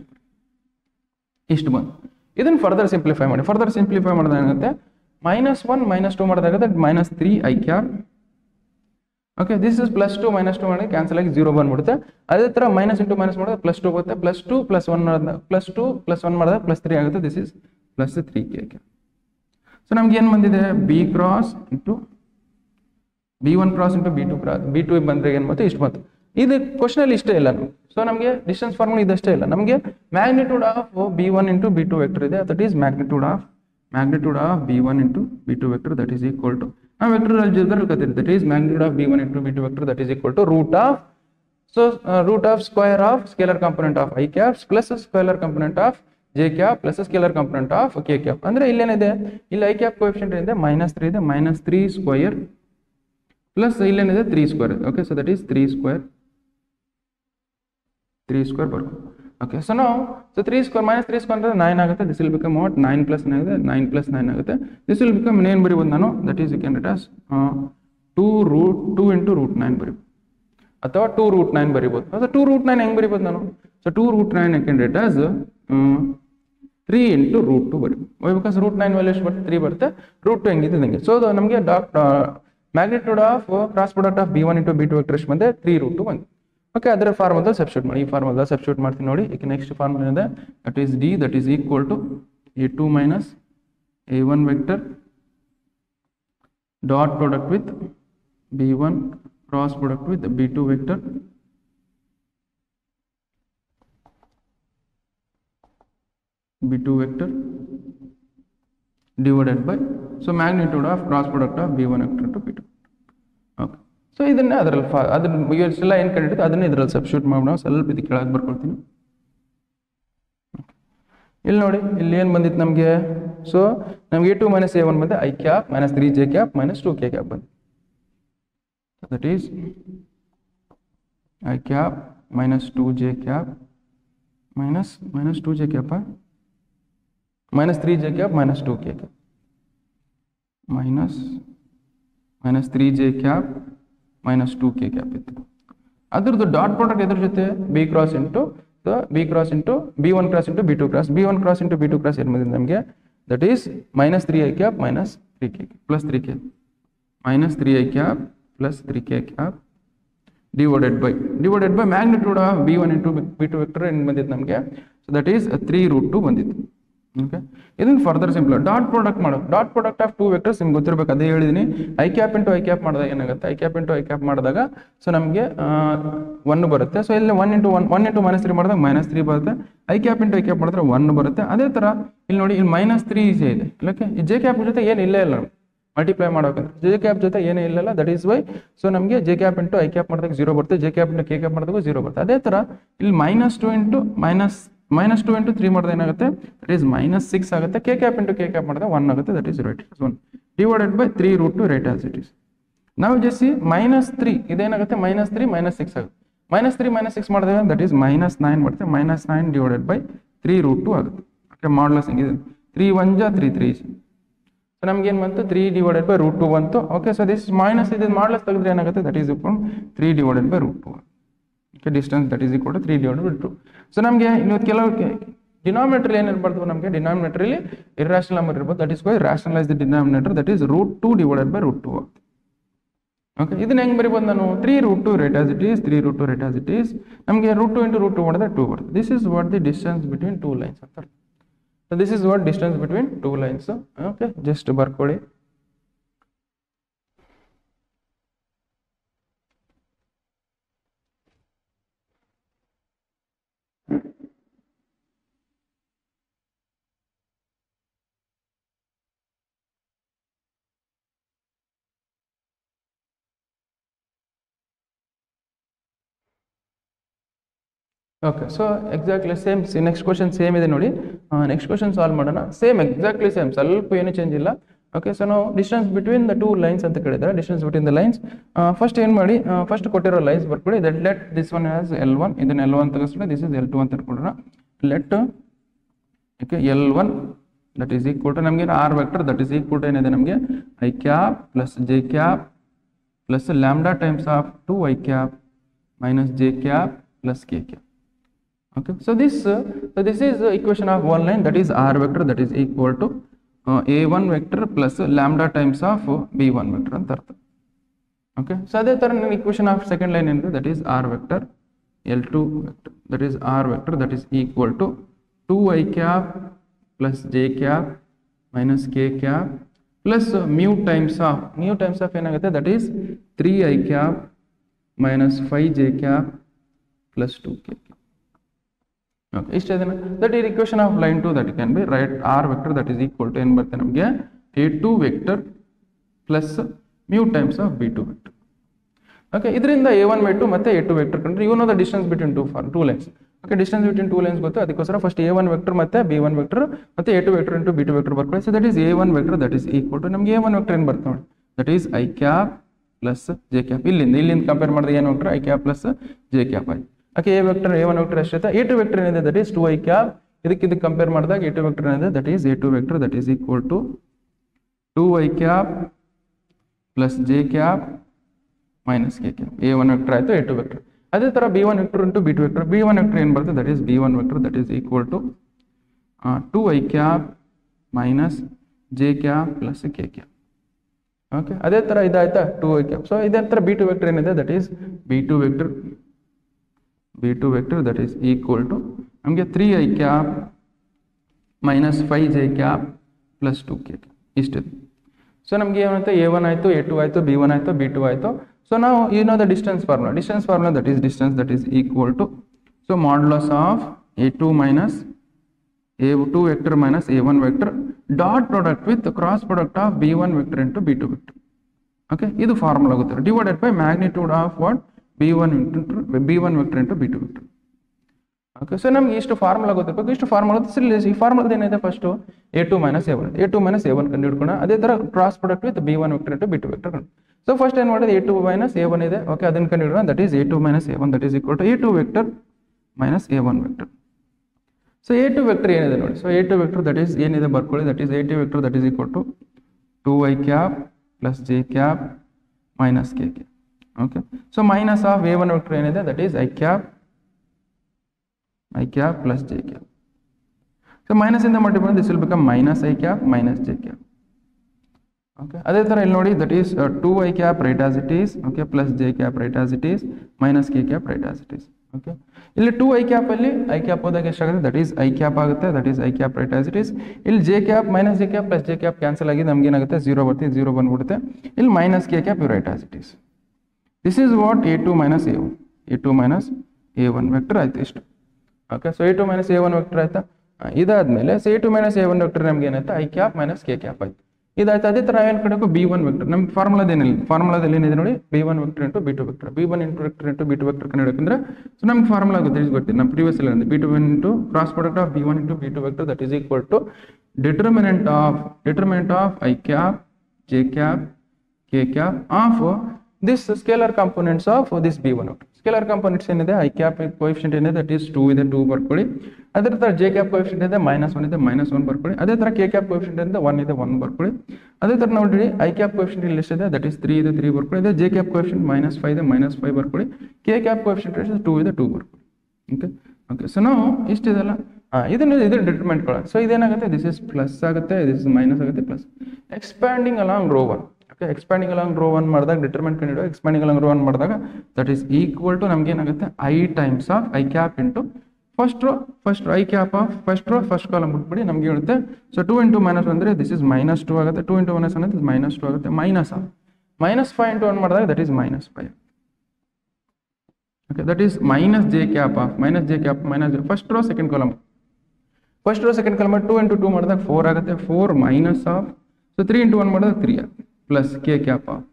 ಇಷ್ಟು ಬಂದು ಇದನ್ನು ಫರ್ದರ್ ಸಿಂಪ್ಲಿಫೈ ಮಾಡಿದಾಗ ಏನಾಗುತ್ತೆ, -1 -2 ಮಾಡಿದಾಗ -3 I cap. Okay, this is +2 -2 ಮಾಡಿ ಕ್ಯಾನ್ಸಲ್ ಆಗಿ 0 ಬಂದ್ಬಿಡುತ್ತೆ. ಅದೇ ತರ ಮೈನಸ್ ಇಂಟು ಮೈನಸ್ ಮಾಡಿದ್ರೆ +2 ಬರುತ್ತೆ. +2 +1 ಮಾಡಿದಾಗ +3 ಆಗುತ್ತೆ. This is +3 K cap. So ನಮ್ಗೆ ಏನು ಬಂದಿದೆ, B1 ಕ್ರಾಸ್ ಇಂಟು B2 ಬಂದ್ರೆ ಏನು ಬಂತು, ಇಷ್ಟು ಬಂತು. ಇದು ಕ್ವಶನ್ ಅಲ್ಲಿ ಇಷ್ಟೇ ಇಲ್ಲ. ಸೊ ನಮಗೆ ಡಿಸ್ಟೆನ್ಸ್ ಫಾರ್ಮುಲಾ ಇದಷ್ಟೇ ಇಲ್ಲ, ನಮಗೆ magnitude of B1 into B2 vector ಇದೆ. That is magnitude of B1 into B2 vector that is equal to ನಾವು ವೆಕ್ಟರ್ ಅಲ್ಜಿಬ್ರಾ ಕಲಿತಿದ್ದೆ. That is magnitude of B1 into B2 vector that is equal to root of square of scalar component of I caps plus scalar component of J cap plus scalar component of K cap. ಅಂದ್ರೆ ಇಲ್ಲೇನಿದೆ, ಇಲ್ಲಿ I cap coefficient ಇದೆ -3 ಇದೆ, -3 square plus ಇಲ್ಲೇನಿದೆ 3 square. Okay, so that is 3 square ಬರ್ಬೋದು. Okay, so ನಾವು 3 square -3 square ಅಂದ್ರೆ 9 ಆಗುತ್ತೆ. ದಿಸ್ ವಿಲ್ ಬಿಕಮ್ ವಾಟ್, 9 + 9 ಆಗುತ್ತೆ, 9 + 9 ಆಗುತ್ತೆ. ದಿಸ್ ವಿಲ್ ಬಿಕಮ್ ಏನು ಬರೀಬೋದು ನಾನು, that is you can write as 2 into √9 ಬರೀಬೋದು, ಅಥವಾ 2√9 ಬರೀಬೋದು. ಅಥವಾ 2√9 ಹೆಂಗೆ ಬರೀಬೋದು ನಾನು, so 2√9 you can write as 3 into √2 ಬರೀಬೋದು. ಬಿಕಾಸ್ √9 ವ್ಯಾಲ್ಯೂ ಎಷ್ಟು ಬರುತ್ತೆ, 3 ಬರುತ್ತೆ. √2 ಹೆಂಗಿದೆ ನನಗೆ. ಸೊ ನಮಗೆ magnitude of cross product of B1 into B2 vector ಎಷ್ಟು ಬಂದೆ, 3√2 ಬಂದು. ಓಕೆ, ಅದರ ಫಾರ್ಮುಲಾದಲ್ಲಿ ಸಬ್ಸ್ಟಿಟ್ಯೂಟ್ ಮಾಡಿ. ಈ ಫಾರ್ಮುಲಾದಲ್ಲಿ ಸಬ್ಸ್ಟಿಟ್ಯೂಟ್ ಮಾಡ್ತೀನಿ ನೋಡಿ. ಈಗ ನೆಕ್ಸ್ಟ್ ಫಾರ್ಮುಲಾ ಇದೆ, that is D that is equal to A2 minus A1 vector dot product with B1 cross product with B2 vector divided by so magnitude of cross product of B1 vector to B2. Okay, so ಇದನ್ನ ಅದರಲ್ಲಿ ಇಷ್ಟೆಲ್ಲ ಏನು ಕಂಡಿರುತ್ತೆ ಅದನ್ನ ಇದರಲ್ಲಿ substitute ಮಾಡೋಣ. ಸ್ವಲ್ಪ ಇದು ಕೆಳಗೆ ಬರ್ಕೊಳ್ತೀನಿ. ಇಲ್ಲಿ ನೋಡಿ, ಇಲ್ಲಿ ಏನು ಬಂದಿತ್ತು ನಮಗೆ, ಸೊ ನಮಗೆ A2 - A1 ಬಂದೆ I cap -3 J cap -2 K cap ಬಂದು. That is I cap -2 J cap -2 J cap -3 J cap -2 K cap -3 J cap -2 K cap ಇತ್ತು. ಅದ್ರದ್ದು ಡಾಟ್ ಪ್ರಾಡಕ್ಟ್ ಎದ್ರ ಜೊತೆ B1 cross into B1 cross into B2 cross ಏನು ಬಂದಿದೆ ನಮಗೆ, that is -3 I cap -3 K plus 3 K -3 I cap plus 3 K cap divided by magnitude of B1 into B2 vector ಏನು ಬಂದಿತ್ತು ನಮಗೆ, ಸೊ ದಟ್ ಈಸ್ 3√2 ಬಂದಿತ್ತು. Okay, ಇದನ್ನು further simple dot product ಮಾಡೋದು. Dot product of 2 vectors ನಿಮ್ಗೆ ಗೊತ್ತಿರಬೇಕು, ಅದೇ ಹೇಳಿದೀನಿ. I cap into I cap ಮಾಡಿದಾಗ ಏನಾಗುತ್ತೆ, I cap into I cap ಮಾಡಿದಾಗ ಸೊ ನಮಗೆ 1 ಬರುತ್ತೆ. ಸೊ ಇಲ್ಲಿ 1 ಇಂಟು -3 ಮಾಡಿದಾಗ -3 ಬರುತ್ತೆ. I cap into I cap ಮಾಡಿದ್ರೆ 1 ಬರುತ್ತೆ. ಅದೇ ತರ ಇಲ್ಲಿ ನೋಡಿ, ಇಲ್ಲಿ -3 ಇದೆ. ಓಕೆ, ಈ ಜೆ ಕ್ಯಾಪ್ ಜೊತೆ ಏನು ಇಲ್ಲೇ ಇಲ್ಲ, ಮಲ್ಟಿಪ್ಲೈ ಮಾಡೋಕಂತ ಜೆ ಕ್ಯಾಪ್ ಜೊತೆ ಏನೇ ಇಲ್ಲ. ದಟ್ ಈಸ್ ವೈ ಸೊ ನಮಗೆ J cap into I cap ಮಾಡಿದಾಗ 0 ಬರುತ್ತೆ, J cap into K cap ಮಾಡಿದಾಗ 0 ಬರುತ್ತೆ. ಅದೇ ತರ ಇಲ್ಲಿ -2 ಇಂಟು -3 ಮಾಡಿದ್ರೆ ಏನಾಗುತ್ತೆ, ದಟ್ ಈಸ್ -6 ಆಗುತ್ತೆ. K cap into K cap ಮಾಡಿದ್ರೆ 1 ಆಗುತ್ತೆ. That is right 1 divided by 3√2 right as it is. ನಾವು ಜೆಸಿ -3 ಇದೇನಾಗುತ್ತೆ, -3 -6 ಆಗುತ್ತೆ. -3 -6 ಮಾಡಿದಾಗ ದಟ್ ಈಸ್ -9 ಬರುತ್ತೆ. -9 ಡಿವೈಡೆಡ್ ಬೈ 3√2 ಆಗುತ್ತೆ. ಓಕೆ, ಮಾಡ್ಲಸ್ ಹೆಂಗಿದೆ, 3 1 ಜಾ 3 3. ಸೊ ನಮ್ಗೆ ಏನು ಬಂತು, 3 ಡಿವೈಡೆಡ್ ಬೈ √2 ಬಂತು. ಓಕೆ, ಸೊ ದಿಸ್ ಮೈನಸ್ ಇದು ಮಾಡ್ಲಸ್ ತೆಗೆದ್ರೆ ಏನಾಗುತ್ತೆ, that is equal 3 divided by √2. Okay, distance that is equal to 3 divided by 2. So ನಮಗೆ ಇನ್ನು ಕೆಲವು ಡಿನಾಮಿನೇಟರ್ ಏನೇನು ಬರ್ತವೆ ನಮಗೆ, ಡಿನಾಮಿನೇಟರಲ್ಲಿ ಇರ್ರಾಷನಲ್ ನಂಬರ್ ಇರ್ಬೋದು. That is why rationalise the denominator, that is √2 divided by √2. Okay, ಇದನ್ನ ಹೆಂಗೆ ಬರೀಬೋದು ನಾನು, 3√2 right as it is, 3√2 right as it is. ನಮಗೆ √2 ಇಂಟು √2 ಮಾಡಿದ್ರೆ 2 ಬರುತ್ತೆ. This is what the distance between 2 lines ಅಂತ. So this is what distance between 2 lines. Okay, just ಬರ್ಕೊಳ್ಳಿ. Okay so exactly same next question same ಇದೆ ನೋಡಿ. Next question solve ಮಾಡೋಣ. Same exactly same, ಸ್ವಲ್ಪ ಏನು ಚೇಂಜ್ ಇಲ್ಲ. ಓಕೆ ಸೊ ನಾವು distance between the two lines ಅಂತ ಕೇಳಿದ್ದಾರೆ. Distance between the lines first ಏನು ಮಾಡಿ, ಫಸ್ಟ್ ಕೊಟ್ಟಿರೋ ಲೈನ್ಸ್ ಬರ್ಕೊಳ್ಳಿ. That let this one has L1, ಇದನ್ನ L1 ತೆಗೆಸ್ಕೊಳ್ಳಿ. ದಿಸ್ ಇಸ್ L2 ಅಂತ ಇಟ್ಕೊಳ್ಳೋಣ. Let okay L1 that is equal to ನಮಗೆ R vector that is equal to ಏನಿದೆ ನಮಗೆ I cap plus J cap plus lambda times of 2 I cap minus j cap plus k cap. Okay, so this is equation of one line, that is r vector, that is equal to a1 vector plus lambda times of b1 vector ಅಂತ ಅರ್ಥ. Okay, so ಅದೇ ತರ ನನ್ನ equation of second line ಏನಿದೆ, that is r vector L2 vector, that is r vector that is equal to 2 I cap plus j cap minus k cap plus mu times of ಏನಾಗುತ್ತೆ, that is 3 I cap minus 5 j cap plus 2 k. Okay, ಇಷ್ಟ ಇದನ್ನ that is equation of line 2 that can be write r vector that is equal to ಏನು ಬರುತ್ತೆ ನಮಗೆ a2 vector plus mu times of b2 vector. Okay, ಇದರಿಂದ a1 by2 ಮತ್ತೆ a2 vector ಕಂಡ್ರೆ you know the distance between two lines. Okay, distance between two lines ಗೊತ್ತು, ಅದಕ್ಕೋಸ್ಕರ first a1 vector ಮತ್ತೆ b1 vector ಮತ್ತೆ a2 vector into b2 vector ಬರ್ಕೊಳ್ಳಿ. So that is a1 vector that is equal to ನಮಗೆ a1 vector ಏನು ಬರುತ್ತೆ ನೋಡಿ, that is I cap plus j cap. ಇಲ್ಲಿಂದ ಕಂಪೇರ್ ಮಾಡಿದ್ರೆ ಏನು vector I cap plus j cap ಆಯ್ತು. Okay, a vector a1 vector ಅಷ್ಟೇ. a2 ವೆಕ್ಟರ್ ಏನಿದೆ that is 2 I cap. ಇದಕ್ಕೆ ಕಂಪೇರ್ ಮಾಡಿದಾಗ a2 ವೆಕ್ಟರ್ ಏನಿದೆ that is a2 vector that is equal to 2 I cap plus j cap minus k cap. a1 vector ಆಯ್ತು, a2 vector. ಅದೇ ತರ b1 vector into b2 vector. b1 vector ಏನು ಬರುತ್ತೆ that is b1 vector that is equal to 2 I cap minus j cap plus k cap. Okay, ಅದೇ ತರ ಇದಾಯ್ತಾ 2 I cap. So ಇದೇ ತರ b2 vector ಏನಿದೆ that is b2 vector that is equal to ನಮಗೆ 3 I cap minus 5 j cap plus 2 k cap ಇಷ್ಟಿದೆ. So ನಮಗೆ ಏನಾಯ್ತು a1 ಆಯ್ತು, a2 ಆಯ್ತು, b1 ಆಯ್ತು, b2 ಆಯ್ತು. ಸೊ ನಾವು you know the distance formula that is distance that is equal to so modulus of a2 minus a2 vector minus a1 vector dot product with cross product of b1 vector into b2 vector. Okay, ಇದು formula ಆಗುತ್ತೆ divided by magnitude of what b1 vector into b2 vector. Okay, so ನಮಗೆ ಇಷ್ಟು formula ಗೊತ್ತಿರಬೇಕು. ಇಷ್ಟು formula ಈ ಫಾರ್ಮುಲಾದ ಏನಿದೆ first a2 minus a1 ಕಂಡು ಹಿಡ್ಕೋಣ. ಅದೇ ತರ cross product with b1 vector into b2 vector ಕಂಡು. ಸೊ ಫಸ್ಟ್ ಏನು ಮಾಡಿದ್ರೆ a2 minus a1 ಇದೆ. ಓಕೆ, ಅದನ್ನ ಕಂಡು ಹಿಡ್ಕೋಣ. that is a2 minus a1 that is equal to a2 vector minus a1 vector. So a2 vector ಏನಿದೆ ನೋಡಿ, so a2 vector that is ಏನಿದೆ ಬರ್ಕೊಳ್ಳಿ, that is a2 vector that is equal to 2 I cap plus j cap minus k cap. Okay, so minus of a1 vector ಏನಿದೆ that is I cap plus j cap. So minus ಇಂದ multiply this will become minus I cap minus j cap. Okay, ಅದೇ ತರ ಇಲ್ಲಿ ನೋಡಿ that is 2 I cap right as it is. Okay, plus j cap right as it is minus k cap right as it is. Okay, ಇಲ್ಲಿ 2 I cap ಅಲ್ಲಿ I cap ಹೋದಾಗ ಎಷ್ಟಾಗುತ್ತೆ that is I cap ಆಗುತ್ತೆ, that is I cap right as it is. ಇಲ್ಲಿ j cap minus j cap plus j cap cancel ಆಗಿ ನಮ್ಗೆ ಏನಾಗುತ್ತೆ 0 ಬರುತ್ತೆ, 0 ಬಂದ್ಬಿಡುತ್ತೆ. ಇಲ್ಲಿ minus k cap right as it is. This is what a2 minus a1 vector ಆಯ್ತು ಇಷ್ಟು. Okay, so a2 minus a1 vector ಆಯ್ತಾ. ಇದಾದ್ಮೇಲೆ a2 minus a1 ವೆಕ್ಟರ್ ನಮ್ಗೆ ಏನಾಯ್ತು I cap minus k cap ಆಯ್ತು. ಇದಾಯ್ತು. ಅದೇ ತರ ಏನು ಕಡೆಗೂ b1 ವೆಕ್ಟರ್ ನಮ್ಗೆ ಫಾರ್ಮುಲಾದಲ್ಲಿ ಏನಿದೆ ನೋಡಿ b1 vector into b2 vector. b1 vector into b2 vector ಕಂಡು ಹಿಡಿದ್ರೆ ಸೊ ನಮ್ಗೆ ಫಾರ್ಮುಲಾ ಗೊತ್ತಿದೆ ನಮ್ಮ ಪ್ರೀವಿಯಸ್ ಎಲ್ಲ b2 into cross product of b1 into b2 vector that is equal to determinant of I cap j cap k cap of this scalar components of this b1 vector. Scalar components ಏನಿದೆ I cap coefficient ಏನಿದೆ that is 2 ಇದೆ, 2 ಬರ್ಕೊಳ್ಳಿ. ಅದೇ ತರ j cap coefficient ಇದೆ -1 ಇದೆ, -1 ಬರ್ಕೊಳ್ಳಿ. ಅದೇ ತರ k cap ಕೋಎಫಿಷಿಯಂಟ್ ಇದೆ 1 ಇದೆ, 1 ಬರ್ಕೊಳ್ಳಿ. ಅದೇ ತರ ನೋಡ್ರಿ I cap ಕೋಎಫಿಷಿಯಂಟ್ ಇಲ್ಲಿ ಎಷ್ಟಿದೆ ದಟ್ ಈಸ್ 3 ಇದೆ, 3 ಬರ್ಕೊಳ್ಳಿ. ಅದೇ j cap ಕೋಎಫಿಷಿಯಂಟ್ -5 ಇದೆ, -5 ಬರ್ಕೊಳ್ಳಿ. k cap ಕೋಎಫಿಷಿಯಂಟ್ 2 ಇದೆ, 2 ಬರ್ಕೊಳ್ಳಿ. ಓಕೆ, ಸೊ ನಾವು ಇಷ್ಟಿದೆಲ್ಲ ಇದನ್ನ ಡಿಟರ್ಮೆಂಟ್ ಕೊಡೋಣ. ಸೊ ಇದೇನಾಗುತ್ತೆ ದಿಸ್ ಇಸ್ ಪ್ಲಸ್ ಆಗುತ್ತೆ, ದಿಸ್ ಇಸ್ ಮೈನಸ್ ಆಗುತ್ತೆ, plus expanding along row 1. Okay, expanding along row 1 ಮಾಡಿದಾಗ ಡಿಟರ್ಮೆಂಟ್ ಕಂಡು ಹಿಡಿಯುವ. ಎಕ್ಸ್ಪ್ಯಾಂಡಿಂಗ್ ಅಲಾಂಗ್ ರೋ 1 ಮಾಡಿದಾಗ ದಟ್ ಈಸ್ ಈಕ್ವಲ್ ಟು ನಮ್ಗೆ ಏನಾಗುತ್ತೆ I times of I cap into first row I cap of first column ಬಿಟ್ಬಿಡಿ ನಮ್ಗೆ ಹೇಳುತ್ತೆ. ಸೊ 2 ಇಂಟು -1 ಅಂದರೆ ದಿಸ್ ಇಸ್ -2 ಆಗುತ್ತೆ. 2 ಇಂಟು -1 ಅಂದರೆ -2 ಆಗುತ್ತೆ. ಮೈನಸ್ ಆಫ್ -5 ಇಂಟು 1 ಮಾಡಿದಾಗ that is -5. Okay, that is minus j cap of first row second column 2 into 2 ಮಾಡಿದಾಗ 4 ಆಗುತ್ತೆ. 4 ಮೈನಸ್ ಆಫ್ ಸೊ 3 ಇಂಟು 1 ಮಾಡಿದಾಗ 3 ಆಗುತ್ತೆ plus k cap of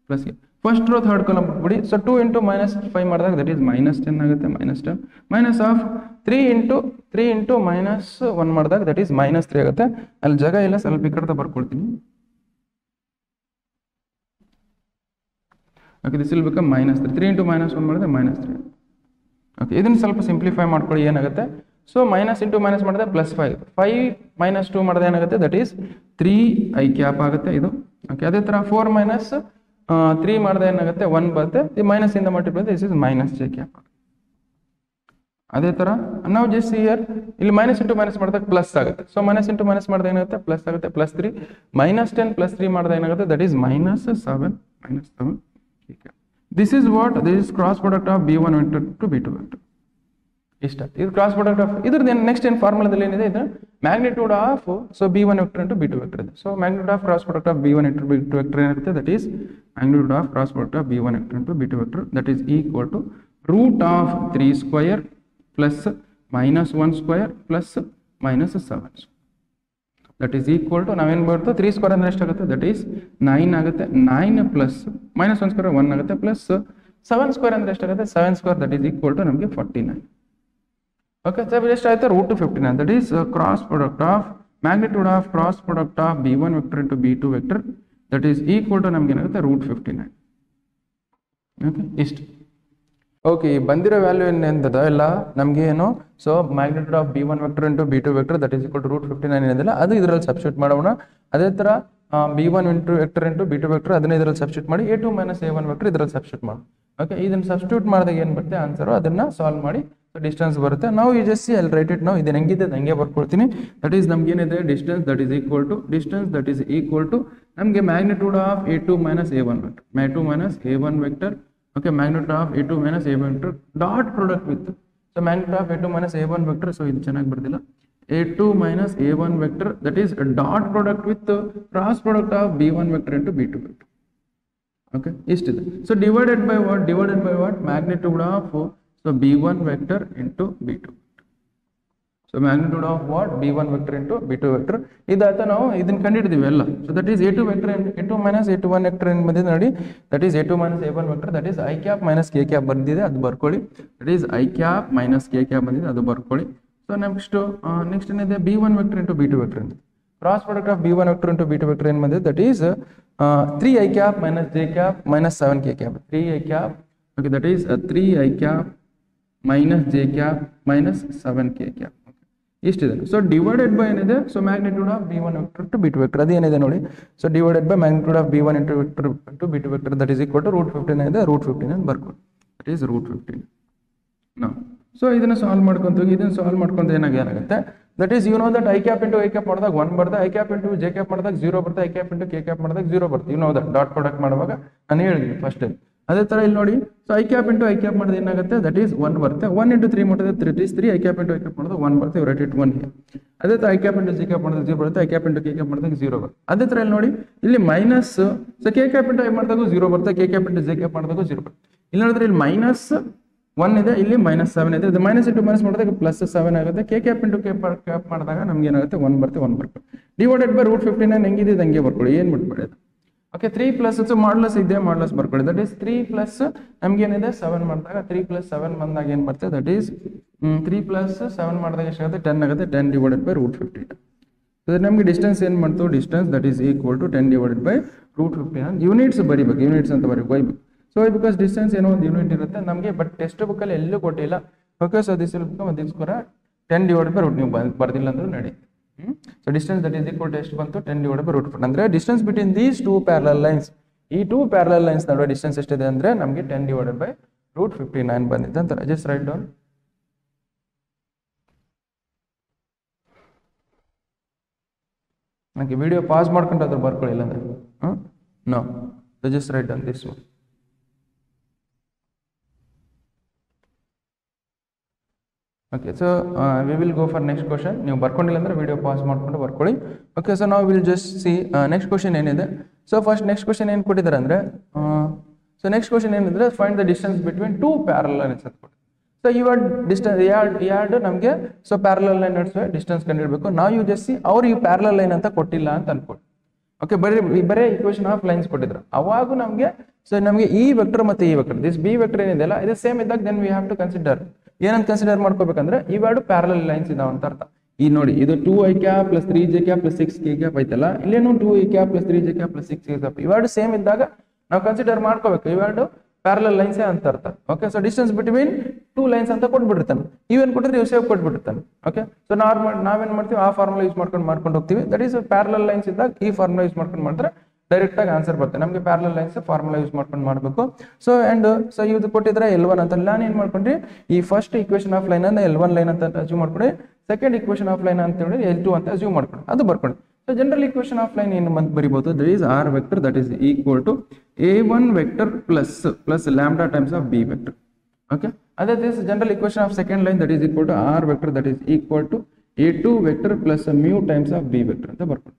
plus first row third column ಬಿಡಿ. So 2 into -5 ಮಾಡಿದಾಗ that is -10 ಆಗುತ್ತೆ. -10 minus of 3 into -1 ಮಾಡಿದಾಗ that is -3 ಆಗುತ್ತೆ. ಅಲ್ಲಿ ಜಾಗ ಇಲ್ಲ, ಸ್ವಲ್ಪ ಈ ಕಡೆ ಬರ್ಕೊಳ್ತೀನಿ. Okay, this will become -3. 3 into -1 ಮಾಡಿದ್ರೆ -3. ಓಕೆ, ಇದನ್ನು ಸ್ವಲ್ಪ ಸಿಂಪ್ಲಿಫೈ ಮಾಡ್ಕೊಳ್ಳಿ. ಏನಾಗುತ್ತೆ? ಸೊ ಮೈನಸ್ ಇಂಟು ಮೈನಸ್ ಮಾಡಿದ್ರೆ +5. 5 - 2 ಮಾಡಿದ್ರೆ ಏನಾಗುತ್ತೆ? ದಟ್ ಈಸ್ 3i ಕ್ಯಾಪ್ ಆಗುತ್ತೆ ಇದು. ಓಕೆ, ಅದೇ ಥರ 4 - 3 ಮಾಡಿದ್ರೆ ಏನಾಗುತ್ತೆ? 1 ಬರುತ್ತೆ. ಈ ಮೈನಸ್ ಇಂದ multiply this is -j cap. ಅದೇ ಥರ ನಾವು ಜಸ್ಟ್ ಇಯರ್ ಇಲ್ಲಿ ಮೈನಸ್ ಇಂಟು ಮೈನಸ್ ಮಾಡಿದಾಗ ಪ್ಲಸ್ ಆಗುತ್ತೆ. ಸೊ ಮೈನಸ್ ಇಂಟು ಮೈನಸ್ ಮಾಡಿದ್ರೆ ಏನಾಗುತ್ತೆ? ಪ್ಲಸ್ ಆಗುತ್ತೆ. +3 -10 +3 ಮಾಡಿದ್ರೆ ಏನಾಗುತ್ತೆ? That is -7 this is what this is cross product of B1 vector to B2 vector. ಇಷ್ಟ ಇದು ಕ್ರಾಸ್ ಪ್ರಾಡಕ್ಟ್ ಆಫ್ ಇದ್ರದ್ದು ನೆಕ್ಸ್ಟ್ ಏನು ಫಾರ್ಮುಲಾದಲ್ಲಿ ಏನಿದೆ? ಇದು magnitude of B1 vector into B2 vector ಇದೆ. So magnitude of cross product of B1 into B2 vector ಏನಾಗುತ್ತೆ? That is magnitude of cross product of B1 vector into B2 vector that is equal to √3² plus -1² plus -7. That is equal to ನಾವೇನು ಬರ್ತದೆ? 3² ಅಂದರೆ ಎಷ್ಟಾಗುತ್ತೆ? That is 9 ಆಗುತ್ತೆ. 9 plus -1² 1 ಆಗುತ್ತೆ plus 7² ಅಂದರೆ ಎಷ್ಟಾಗುತ್ತೆ? 7² that is equal to ನಮಗೆ 49. ಓಕೆ, ಸೊ ಎಷ್ಟಾಯ್ತು? √59. That is cross product of magnitude of cross product of B1 vector into B2 vector that is equal to ನಮ್ಗೆ ಏನಾಗುತ್ತೆ? √59. ಓಕೆ, ಇಷ್ಟು. ಓಕೆ, ಬಂದಿರೋ ವ್ಯಾಲ್ಯೂ ಏನೆಂತದ ಎಲ್ಲ ನಮಗೆ ಏನು? So magnitude of B1 vector into B2 vector that is equal to √59 ಏನಿದೆಲ್ಲ ಅದು ಇದರಲ್ಲಿ ಸಬ್ಸ್ಟಿಟ್ಯೂಟ್ ಮಾಡೋಣ. ಅದೇ ಥರ B1 vector into B2 vector ಅದನ್ನ ಇದರಲ್ಲಿ ಸಬ್ಸ್ಟಿಟ್ಯೂಟ್ ಮಾಡಿ A2 - A1 ವೆಕ್ಟರ್ ಇದರಲ್ಲಿ ಸಬ್ಸ್ಟಿಟ್ಯೂಟ್ ಮಾಡಿ. ಓಕೆ, ಇದನ್ನು ಸಬ್ಸ್ಟಿಟ್ಯೂಟ್ ಮಾಡಿದಾಗ ಏನು ಬರುತ್ತೆ ಆನ್ಸರು? ಅದನ್ನು ಸಾಲ್ವ್ ಮಾಡಿ ಡಿಸ್ಟೆನ್ಸ್ ಬರುತ್ತೆ. ನಾವು you just see I write it. ನಾವು ಇದನ್ನ ಹೆಂಗಿದೆ ಹಂಗೆ ಬರ್ಕೊಳ್ತೀನಿ. ದಟ್ ಈಸ್ ನಮ್ಗೆ ಏನಿದೆ? Distance that is equal to ನಮಗೆ magnitude of A2 - A1 vector A1 vector. Okay, magnitude of A2 - A1 vector dot product with so magnitude of A2 - A1 vector. So ಇದು ಚೆನ್ನಾಗಿ ಬರ್ದಿಲ್ಲ. A2 - A1 vector that is dot product with cross product of B1 vector into B2 vector. Okay, ಇಷ್ಟಿದೆ. So divided by what? Magnitude of B1 vector into B2. So magnitude of what? B1 vector into B2 vector. ಇದಾಯ್ತಾ? ನಾವು ಇದನ್ನ ಕಂಡಿಡಿದೀವಿ ಎಲ್ಲ. So that is A2 vector A2 - A1 vector ಏನು ಬಂದಿದೆ ನೋಡಿ. That is A2 - A1 vector that is I cap - K cap ಬಂದಿದೆ, ಅದು ಬರ್ಕೊಳ್ಳಿ. That is I cap - K cap ಬಂದಿದೆ, ಅದು ಬರ್ಕೊಳ್ಳಿ. ಸೊ ನೆಕ್ಸ್ಟ್ ಏನಿದೆ? B1 vector into B2 vector ಅಂತ cross product of B1 vector into B2 vector ಏನು ಬಂದಿದೆ? That is 3i cap - j cap - 7k cap 3i cap. Okay, that is 3i cap - j cap - 7k cap. ಇಷ್ಟಿದೆ. So divided by ಏನಿದೆ? So magnitude of B1 vector to B2 vector ಅದೇನಿದೆ ನೋಡಿ. So divided by magnitude of B1 into B2 vector that is equal to √59 ಇದೆ. √59 ಬರ್ಕೊಳ್ಳಿ. That is √15. ನಾವು so ಇದನ್ನ solve ಮಾಡ್ಕೊಂತೀವಿ. ಇದನ್ನ ಸಾಲ್ವ್ ಮಾಡ್ಕೊಂತ ಏನಾಗುತ್ತೆ? That is you know that I cap into I cap ಮಾಡಿದಾಗ 1 ಬರುತ್ತೆ. I cap into J cap ಮಾಡಿದಾಗ 0 ಬರುತ್ತೆ. I cap into K cap ಮಾಡಿದಾಗ 0 ಬರುತ್ತೆ. You know that dot product ಮಾಡುವಾಗ ನಾನು ಹೇಳಿದ್ದೀನಿ ಫಸ್ಟ್ ಟೈಮ್. ಅದೇ ಥರ ಇಲ್ಲಿ ನೋಡಿ. So I cap into I cap ಮಾಡಿದ್ರೆ ಏನಾಗುತ್ತೆ? ದಟ್ ಈಸ್ 1 ಬರುತ್ತೆ. 1 ಇಂಟು 3 ಮಾಡಿದ್ರೆ 3 I cap into I cap ಮಾಡಿದ್ರೆ 1 ಬರುತ್ತೆ. Right it 1 here. ಅದೇ ಥರ I cap into J cap ಮಾಡಿದ್ರೆ 0 ಬರುತ್ತೆ. I cap into K cap ಮಾಡಿದಾಗ 0 ಬರುತ್ತೆ. ಅದೇ ಥರ ಇಲ್ಲಿ ನೋಡಿ, ಇಲ್ಲಿ minus. So K cap into I ಮಾಡಿದಾಗ 0 ಬರುತ್ತೆ. K cap into J cap ಮಾಡಿದಾಗ 0 ಬರುತ್ತೆ. ಇಲ್ಲಿ ನೋಡಿದ್ರೆ ಇಲ್ಲಿ -1 ಇದೆ, ಇಲ್ಲಿ -7 ಇದೆ. ಇದು ಮೈನಸ್ ಇಂಟು ಮೈನಸ್ ಮಾಡಿದಾಗ +7 ಆಗುತ್ತೆ. K cap into K cap ಮಾಡಿದಾಗ ನಮ್ಗೆ ಏನಾಗುತ್ತೆ? 1 ಬರುತ್ತೆ. 1 ಬರುತ್ತೆ. ಡಿವೈಡೆಡ್ ಬೈ √59 ಹೆಂಗಿದೆ ಹಂಗೆ ಬರ್ಕೊಳ್ಳಿ, ಏನು ಮಾಡ್ಬೇಡಿ. ಓಕೆ, 3 ಪ್ಲಸ್ ಮಾಡ್ಲಸ್ ಇದೆ, ಮಾಡ್ಲಸ್ ಬರ್ಕೊಳ್ಳಿ. ದಟ್ ಈಸ್ 3 ಪ್ಲಸ್ ನಮ್ಗೆ ಏನಿದೆ? 7 ಮಾಡಿದಾಗ 3 + 7 ಬಂದಾಗ ಏನು ಬರ್ತದೆ? ದಟ್ ಈಸ್ 3 + 7 ಮಾಡಿದಾಗ ಎಷ್ಟಾಗುತ್ತೆ? 10 ಆಗುತ್ತೆ. 10 ಡಿವೈಡೆಡ್ ಬೈ √59. ಸೊ ನಮಗೆ ಡಿಸ್ಟೆನ್ಸ್ ಏನು ಮಾಡ್ತು? Distance that is equal to 10 divided by √59. Units ಬರಿಬೇಕು, ಯೂನಿಟ್ಸ್ ಅಂತ ಬರೀಬೇಕು. ಸೊ ಬಿಕಾಸ್ ಡಿಸ್ಟೆನ್ಸ್ ಏನೋ ಒಂದು ಯೂನಿಟ್ ಇರುತ್ತೆ ನಮಗೆ, ಬಟ್ ಟೆಕ್ಸ್ಟ್ ಬುಕ್ಕಲ್ಲಿ ಎಲ್ಲೂ ಕೊಟ್ಟಿಲ್ಲ. Okay, so this will become ಅದಕ್ಕೋಸ್ಕರ 10 ಡಿವೈಡೆಡ್ ಬೈ √. ನೀವು ಬರ್ದಿಲ್ಲ ಅಂದ್ರೂ ನಡಿ. So distance that is equal to ಎಷ್ಟು ಬಂತು? 10 ಡಿವೈಡೆಡ್ ಬೈ √4. ಅಂದರೆ distance between these 2 parallel lines, ಈ 2 ಪ್ಯಾರಲಲ್ ಲೈನ್ಸ್ ನಡುವೆ ಡಿಸ್ಟೆನ್ಸ್ ಎಷ್ಟಿದೆ ಅಂದರೆ ನಮಗೆ 10 ಡಿವೈಡೆಡ್ ಬೈ √59 ಬಂದಿದೆ ಅಂತ. Just write down. ನನಗೆ ವಿಡಿಯೋ ಪಾಸ್ ಮಾಡ್ಕೊಂಡು ಅದ್ರ ಬರ್ಕೊಳ್ಳಿಲ್ಲ ಅಂದರೆ no, just write down this one. Okay, so we will go for next question. ನೀವು ಬರ್ಕೊಂಡಿಲ್ಲ ಅಂದರೆ ವಿಡಿಯೋ ಪಾಸ್ ಮಾಡ್ಕೊಂಡು ಬರ್ಕೊಳ್ಳಿ. ಓಕೆ, ಸೊ ನಾವು will just see next question ಏನಿದೆ. ಸೊ ಫಸ್ಟ್ ನೆಕ್ಸ್ಟ್ ಕ್ವಶನ್ ಏನು ಕೊಟ್ಟಿದ್ದಾರೆ ಅಂದರೆ, ಸೊ ನೆಕ್ಸ್ಟ್ ಕ್ವಶನ್ ಏನಿದ್ರೆ find the distance between 2 parallel lines ಅಂತ ಕೊಟ್ಟಿದ್ದಾರೆ. ಸೊ ಇವಾಗ ಡಿಸ್ಟೆನ್ಸ್ ಎರಡು ನಮಗೆ ಸೊ ಪ್ಯಾರಲಲ್ ಲೈನ್ ನಡುವೆ ಡಿಸ್ಟೆನ್ಸ್ ಕಂಡುಹಿಡಬೇಕು. ನಾವು ಯು ಜಸ್ಟ್ ಸಿ ಅವ್ರು ಈ ಪ್ಯಾರಲಲ್ ಲೈನ್ ಅಂತ ಕೊಟ್ಟಿಲ್ಲ ಅಂತ ಅನ್ಕೊಳ್ಳಿ. ಓಕೆ, ಬರೀ ಇಕ್ವೇಶನ್ ಆಫ್ ಲೈನ್ಸ್ ಕೊಟ್ಟಿದ್ರು ಅವಾಗ ನಮಗೆ. ಸೊ ನಮಗೆ ಈ ವೆಕ್ಟರ್ ಮತ್ತೆ ಈ ವೆಕ್ಟರ್, ದಿಸ್ ಬಿ ವೆಕ್ಟರ್ ಏನಿದೆಯಲ್ಲ ಇದು ಸೇಮ್ ಇದ್ದಾಗ then we have to consider ಏನಂತ ಕನ್ಸಿಡರ್ ಮಾಡ್ಕೋಬೇಕಂದ್ರೆ ಇವೆರಡು ಪ್ಯಾರಲಲ್ ಲೈನ್ಸ್ ಇದಾವ ಅಂತ ಅರ್ಥ. ಈ ನೋಡಿ ಇದು 2i cap plus 3j cap plus 6k cap ಐತಲ್ಲ, ಇಲ್ಲೇನು 2i cap plus 3j cap plus 6k cap ಇವೆರಡು ಸೇಮ್ ಇದ್ದಾಗ ನಾವು ಕನ್ಸಿಡರ್ ಮಾಡ್ಕೋಬೇಕು ಇವೆರಡು ಪ್ಯಾರಲಲ್ ಲೈನ್ಸ್ ಅಂತ ಅರ್ಥ. Okay, so distance between two lines ಅಂತ ಕೊಟ್ಬಿಟ್ಟಿರ್ತಾನೆ, ಇವೇನ್ ಕೊಟ್ಟಿದ್ರೆ ಇವ್ ಸೇವ್ ಕೊಟ್ಬಿಟ್ಟಿರ್ತಾನೆ. ಓಕೆ, ಸೊ ನಾವೇನ್ ಮಾಡ್ತೀವಿ ಆ ಫಾರ್ಮುಲಾ ಯೂಸ್ ಮಾಡ್ಕೊಂಡು ಹೋಗ್ತೀವಿ. ದಟ್ ಈಸ್ ಪ್ಯಾರಲಲ್ ಲೈನ್ಸ್ ಇದ್ದಾಗ ಈ ಫಾರ್ಮುಲಾ ಯೂಸ್ ಮಾಡ್ಕೊಂಡು ಮಾಡಿದ್ರೆ ಡೈರೆಕ್ಟ್ ಆಗಿ ಆನ್ಸರ್ ಬರುತ್ತೆ. ನಮಗೆ ಪ್ಯಾರಲಲ್ ಲೈನ್ಸ್ ಫಾರ್ಮುಲಾ ಯೂಸ್ ಮಾಡ್ಕೊಂಡು ಮಾಡಬೇಕು. ಸೊ ಇದು ಕೊಟ್ಟಿದ್ರೆ L1 ಅಂತ, ನಾನು ಏನ್ ಮಾಡ್ಕೊಂಡ್ರಿ ಈ ಫಸ್ಟ್ ಈಕ್ವೇಶನ್ ಆಫ್ ಲೈನ್ ಅನ್ನ L1 ಲೈನ್ ಅಂತ ಅಸ್ಯೂಮ್ ಮಾಡ್ಕೊಂಡು, ಸೆಕೆಂಡ್ ಈಕ್ವೇಶನ್ ಆಫ್ ಲೈನ್ ಅಂತ ಹೇಳಿ L2 ಅಂತ ಅಸ್ಯೂಮ್ ಮಾಡ್ಕೊಂಡು ಅದು ಬರ್ಕೊಂಡು. So general equation of line ಏನು ಅಂತ ಬರಿಬಹುದು, that is R vector that is equal to A1 vector plus lambda times of B vector. Okay, ಅದೇ this general equation of second line that is equal to R vector that is equal to A2 vector plus mu times of B vector ಅಂತ ಬರ್ಕೊಂಡು.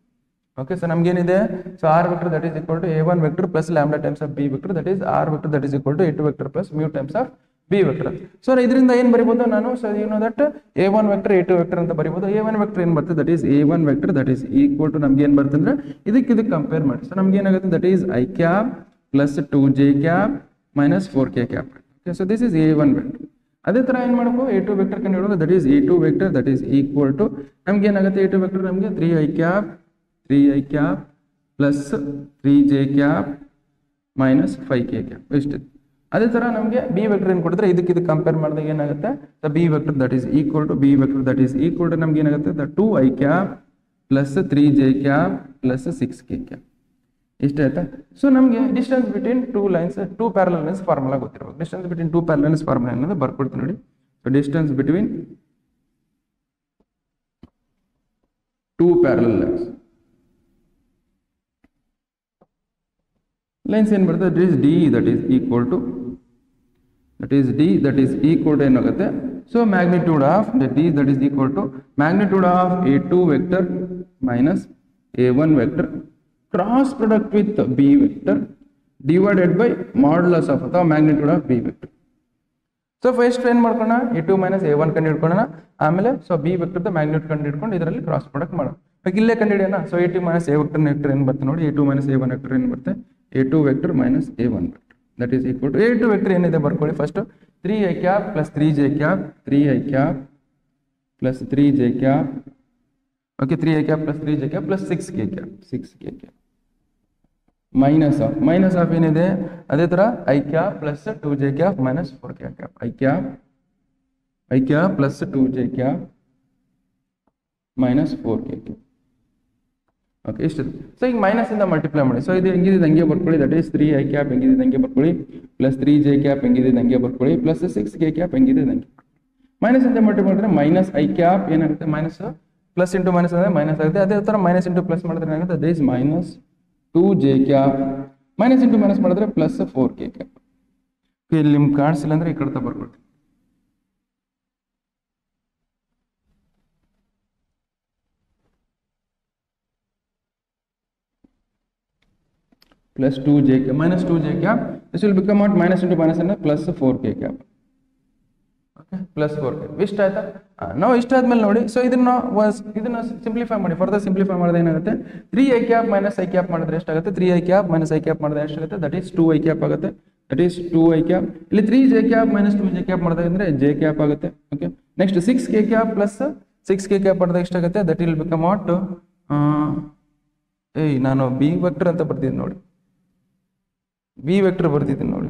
Okay, so ನಮ್ಗೇನಿದೆ, so R vector that is equal to A1 vector plus lambda times of B vector that is R vector that is equal to A2 vector plus mu times of B vector. So ಇದರಿಂದ ಏನ್ ಬರಿಬಹುದು ನಾನು, so you know that A1 vector A2 vector ಅಂತ ಬರಿಬಹುದು. A1 vector ಏನ್ ಬರ್ತದೆ that is A1 vector that is equal to ನಮ್ಗೆ ಏನ್ ಬರ್ತದೆ ಅಂದ್ರೆ ಇದಕ್ಕೆ ಕಂಪೇರ್ ಮಾಡಿ. ಸೊ ನಮ್ಗೆ ಏನಾಗುತ್ತೆ that is I cap plus 2j cap minus 4k cap. Okay, so this is A1 vector. ಅದೇ ತರ ಏನ್ ಮಾಡಬೇಕು A2 ವೆಕ್ಟರ್ ಕಂಡು ಹಿಡಿದು that is A2 vector that is equal to ನಮ್ಗೆ ಏನಾಗುತ್ತೆ A2 ವೆಕ್ಟರ್ ನಮಗೆ 3i cap plus 3j cap minus 5k cap ಇಷ್ಟು. ಅದೇ ತರ ನಮಗೆ B ವೆಕ್ಟರ್ ಏನು ಕೊಟ್ಟಿದ್ರೆ ಇದಕ್ಕೆ ಕಂಪೇರ್ ಮಾಡಿದಾಗ ಏನಾಗುತ್ತೆ, B vector that is equal to B vector that is equal to ನಮ್ಗೆ ಏನಾಗುತ್ತೆ 2i cap plus 3j cap plus 6k cap ಇಷ್ಟ ಆಯ್ತಾ. ಸೊ ನಮಗೆ distance between two parallel lines formula ಗೊತ್ತಿರಬೇಕು. Distance between two parallel lines formula ಅನ್ನೋದು ಬರ್ಕೊಡ್ತೀನಿ ನೋಡಿ. So distance between two parallel lines ಏನ್ ಬರ್ತದೆ that is D that is equal to ಏನಾಗುತ್ತೆ, so magnitude of D that is equal to magnitude of A2 vector minus A1 vector cross product with B vector divided by modulus of ಅಥವಾ magnitude of B vector. So first ಏನ್ ಮಾಡ್ಕೋಣ A2 minus A1 ಕಂಡು ಹಿಡ್ಕೊಳ್ಳೋಣ, ಆಮೇಲೆ so B vector magnitude ಕಂಡು ಹಿಡ್ಕೊಂಡು ಇದರಲ್ಲಿ cross product ಮಾಡೋಣ. ಇಲ್ಲೇ ಕಂಡು ಹಿಡಿಯೋಣ. So A2 minus A vector ಏನ್ ಬರುತ್ತೆ ನೋಡಿ, A2 ಮೈನಸ್ A1 ವೆಕ್ಟರ್ ಏನ್ ಬರುತ್ತೆ A2 vector minus A1 vector that is equal to A2 vector ಏನಿದೆ ಬರ್ಕೊಳ್ಳಿ first 3i cap plus 3j cap 3i cap plus 3j cap. Okay, 3i cap plus 3j cap plus 6k cap minus of ಏನಿದೆ ಅದೇ ತರ I cap plus 2j cap minus 4k cap I cap plus 2j cap minus 4k cap. Okay, ಇಷ್ಟು. So ಈಗ minus ಇಂದ multiply ಮಾಡಿ. So ಇದು ಹೆಂಗಿದೆ ಹಂಗೆ ಬರ್ಕೊಳ್ಳಿ ದಟ್ ಈಸ್ 3i ಕ್ಯಾಪ್ ಹೆಂಗಿದೆ ಹಂಗೆ ಬರ್ಕೊಳ್ಳಿ ಪ್ಲಸ್ 3j ಕ್ಯಾಪ್ ಹೆಂಗಿದೆ ಹಂಗೆ ಬರ್ಕೊಳ್ಳಿ ಪ್ಲಸ್ 6k ಕ್ಯಾಪ್ ಹೆಂಗಿದೆ ಹಂಗೆ. ಮೈನಸ್ ಇಂದ ಮಲ್ಟಿಪ್ಲೈ ಮಾಡಿದ್ರೆ ಮೈನಸ್ I ಕ್ಯಾಪ್ ಏನಾಗುತ್ತೆ ಮೈನಸ್ ಪ್ಲಸ್ ಇಂಟು ಮೈನಸ್ ಅಂದ್ರೆ ಮೈನಸ್ ಆಗುತ್ತೆ. ಅದೇ ತರ ಮೈನಸ್ ಇಂಟು ಪ್ಲಸ್ ಮಾಡಿದ್ರೆ ಏನಾಗುತ್ತೆ that is minus 2j cap minus into minus ಮಾಡಿದ್ರೆ ಪ್ಲಸ್ 4k ಕ್ಯಾಪ್. ಇಲ್ಲಿ ನಿಮ್ಗೆ ಕಾಣಿಸಿಲ್ಲ ಅಂದ್ರೆ ಈ ಕಡೆ ಬರ್ಕೊಳ್ತೀವಿ. plus 2j cap minus 2j cap, this will become out minus into minus and plus 4k cap. Okay, plus 4k. ಇಷ್ಟ ಆಯ್ತಾ? ನಾವು ಇಷ್ಟ ಆದ್ಮೇಲೆ ನೋಡಿ, ಸೊ ಇದನ್ನ ಸಿಂಪ್ಲಿಫೈ ಮಾಡಿ. ಫರ್ದರ್ ಸಿಂಪ್ಲಿಫೈ ಮಾಡಿದ್ರೆ ಏನಾಗುತ್ತೆ 3i cap minus i cap ಮಾಡಿದ್ರೆ ಎಷ್ಟಾಗುತ್ತೆ 3i cap minus i cap ಮಾಡಿದ್ರೆ ಎಷ್ಟಾಗುತ್ತೆ ದಟ್ ಈಸ್ 2i cap ಆಗುತ್ತೆ. That is 2i cap. ಇಲ್ಲಿ 3j cap minus 2j cap ಮಾಡಿದ್ರೆ ಅಂದ್ರೆ j cap ಆಗುತ್ತೆ. Okay, next 6k cap plus 6k cap ಮಾಡಿದ್ರೆ ಎಷ್ಟಾಗುತ್ತೆ ದಟ್ ವಿಲ್ ಬಿಕಮ್ ಔಟ್ ನಾನು B ವೆಕ್ಟರ್ ಅಂತ ಬರ್ತಿದ್ದೀನಿ ನೋಡಿ, B ವೆಕ್ಟರ್ ಬರ್ತಿದ್ದೀನಿ ನೋಡಿ.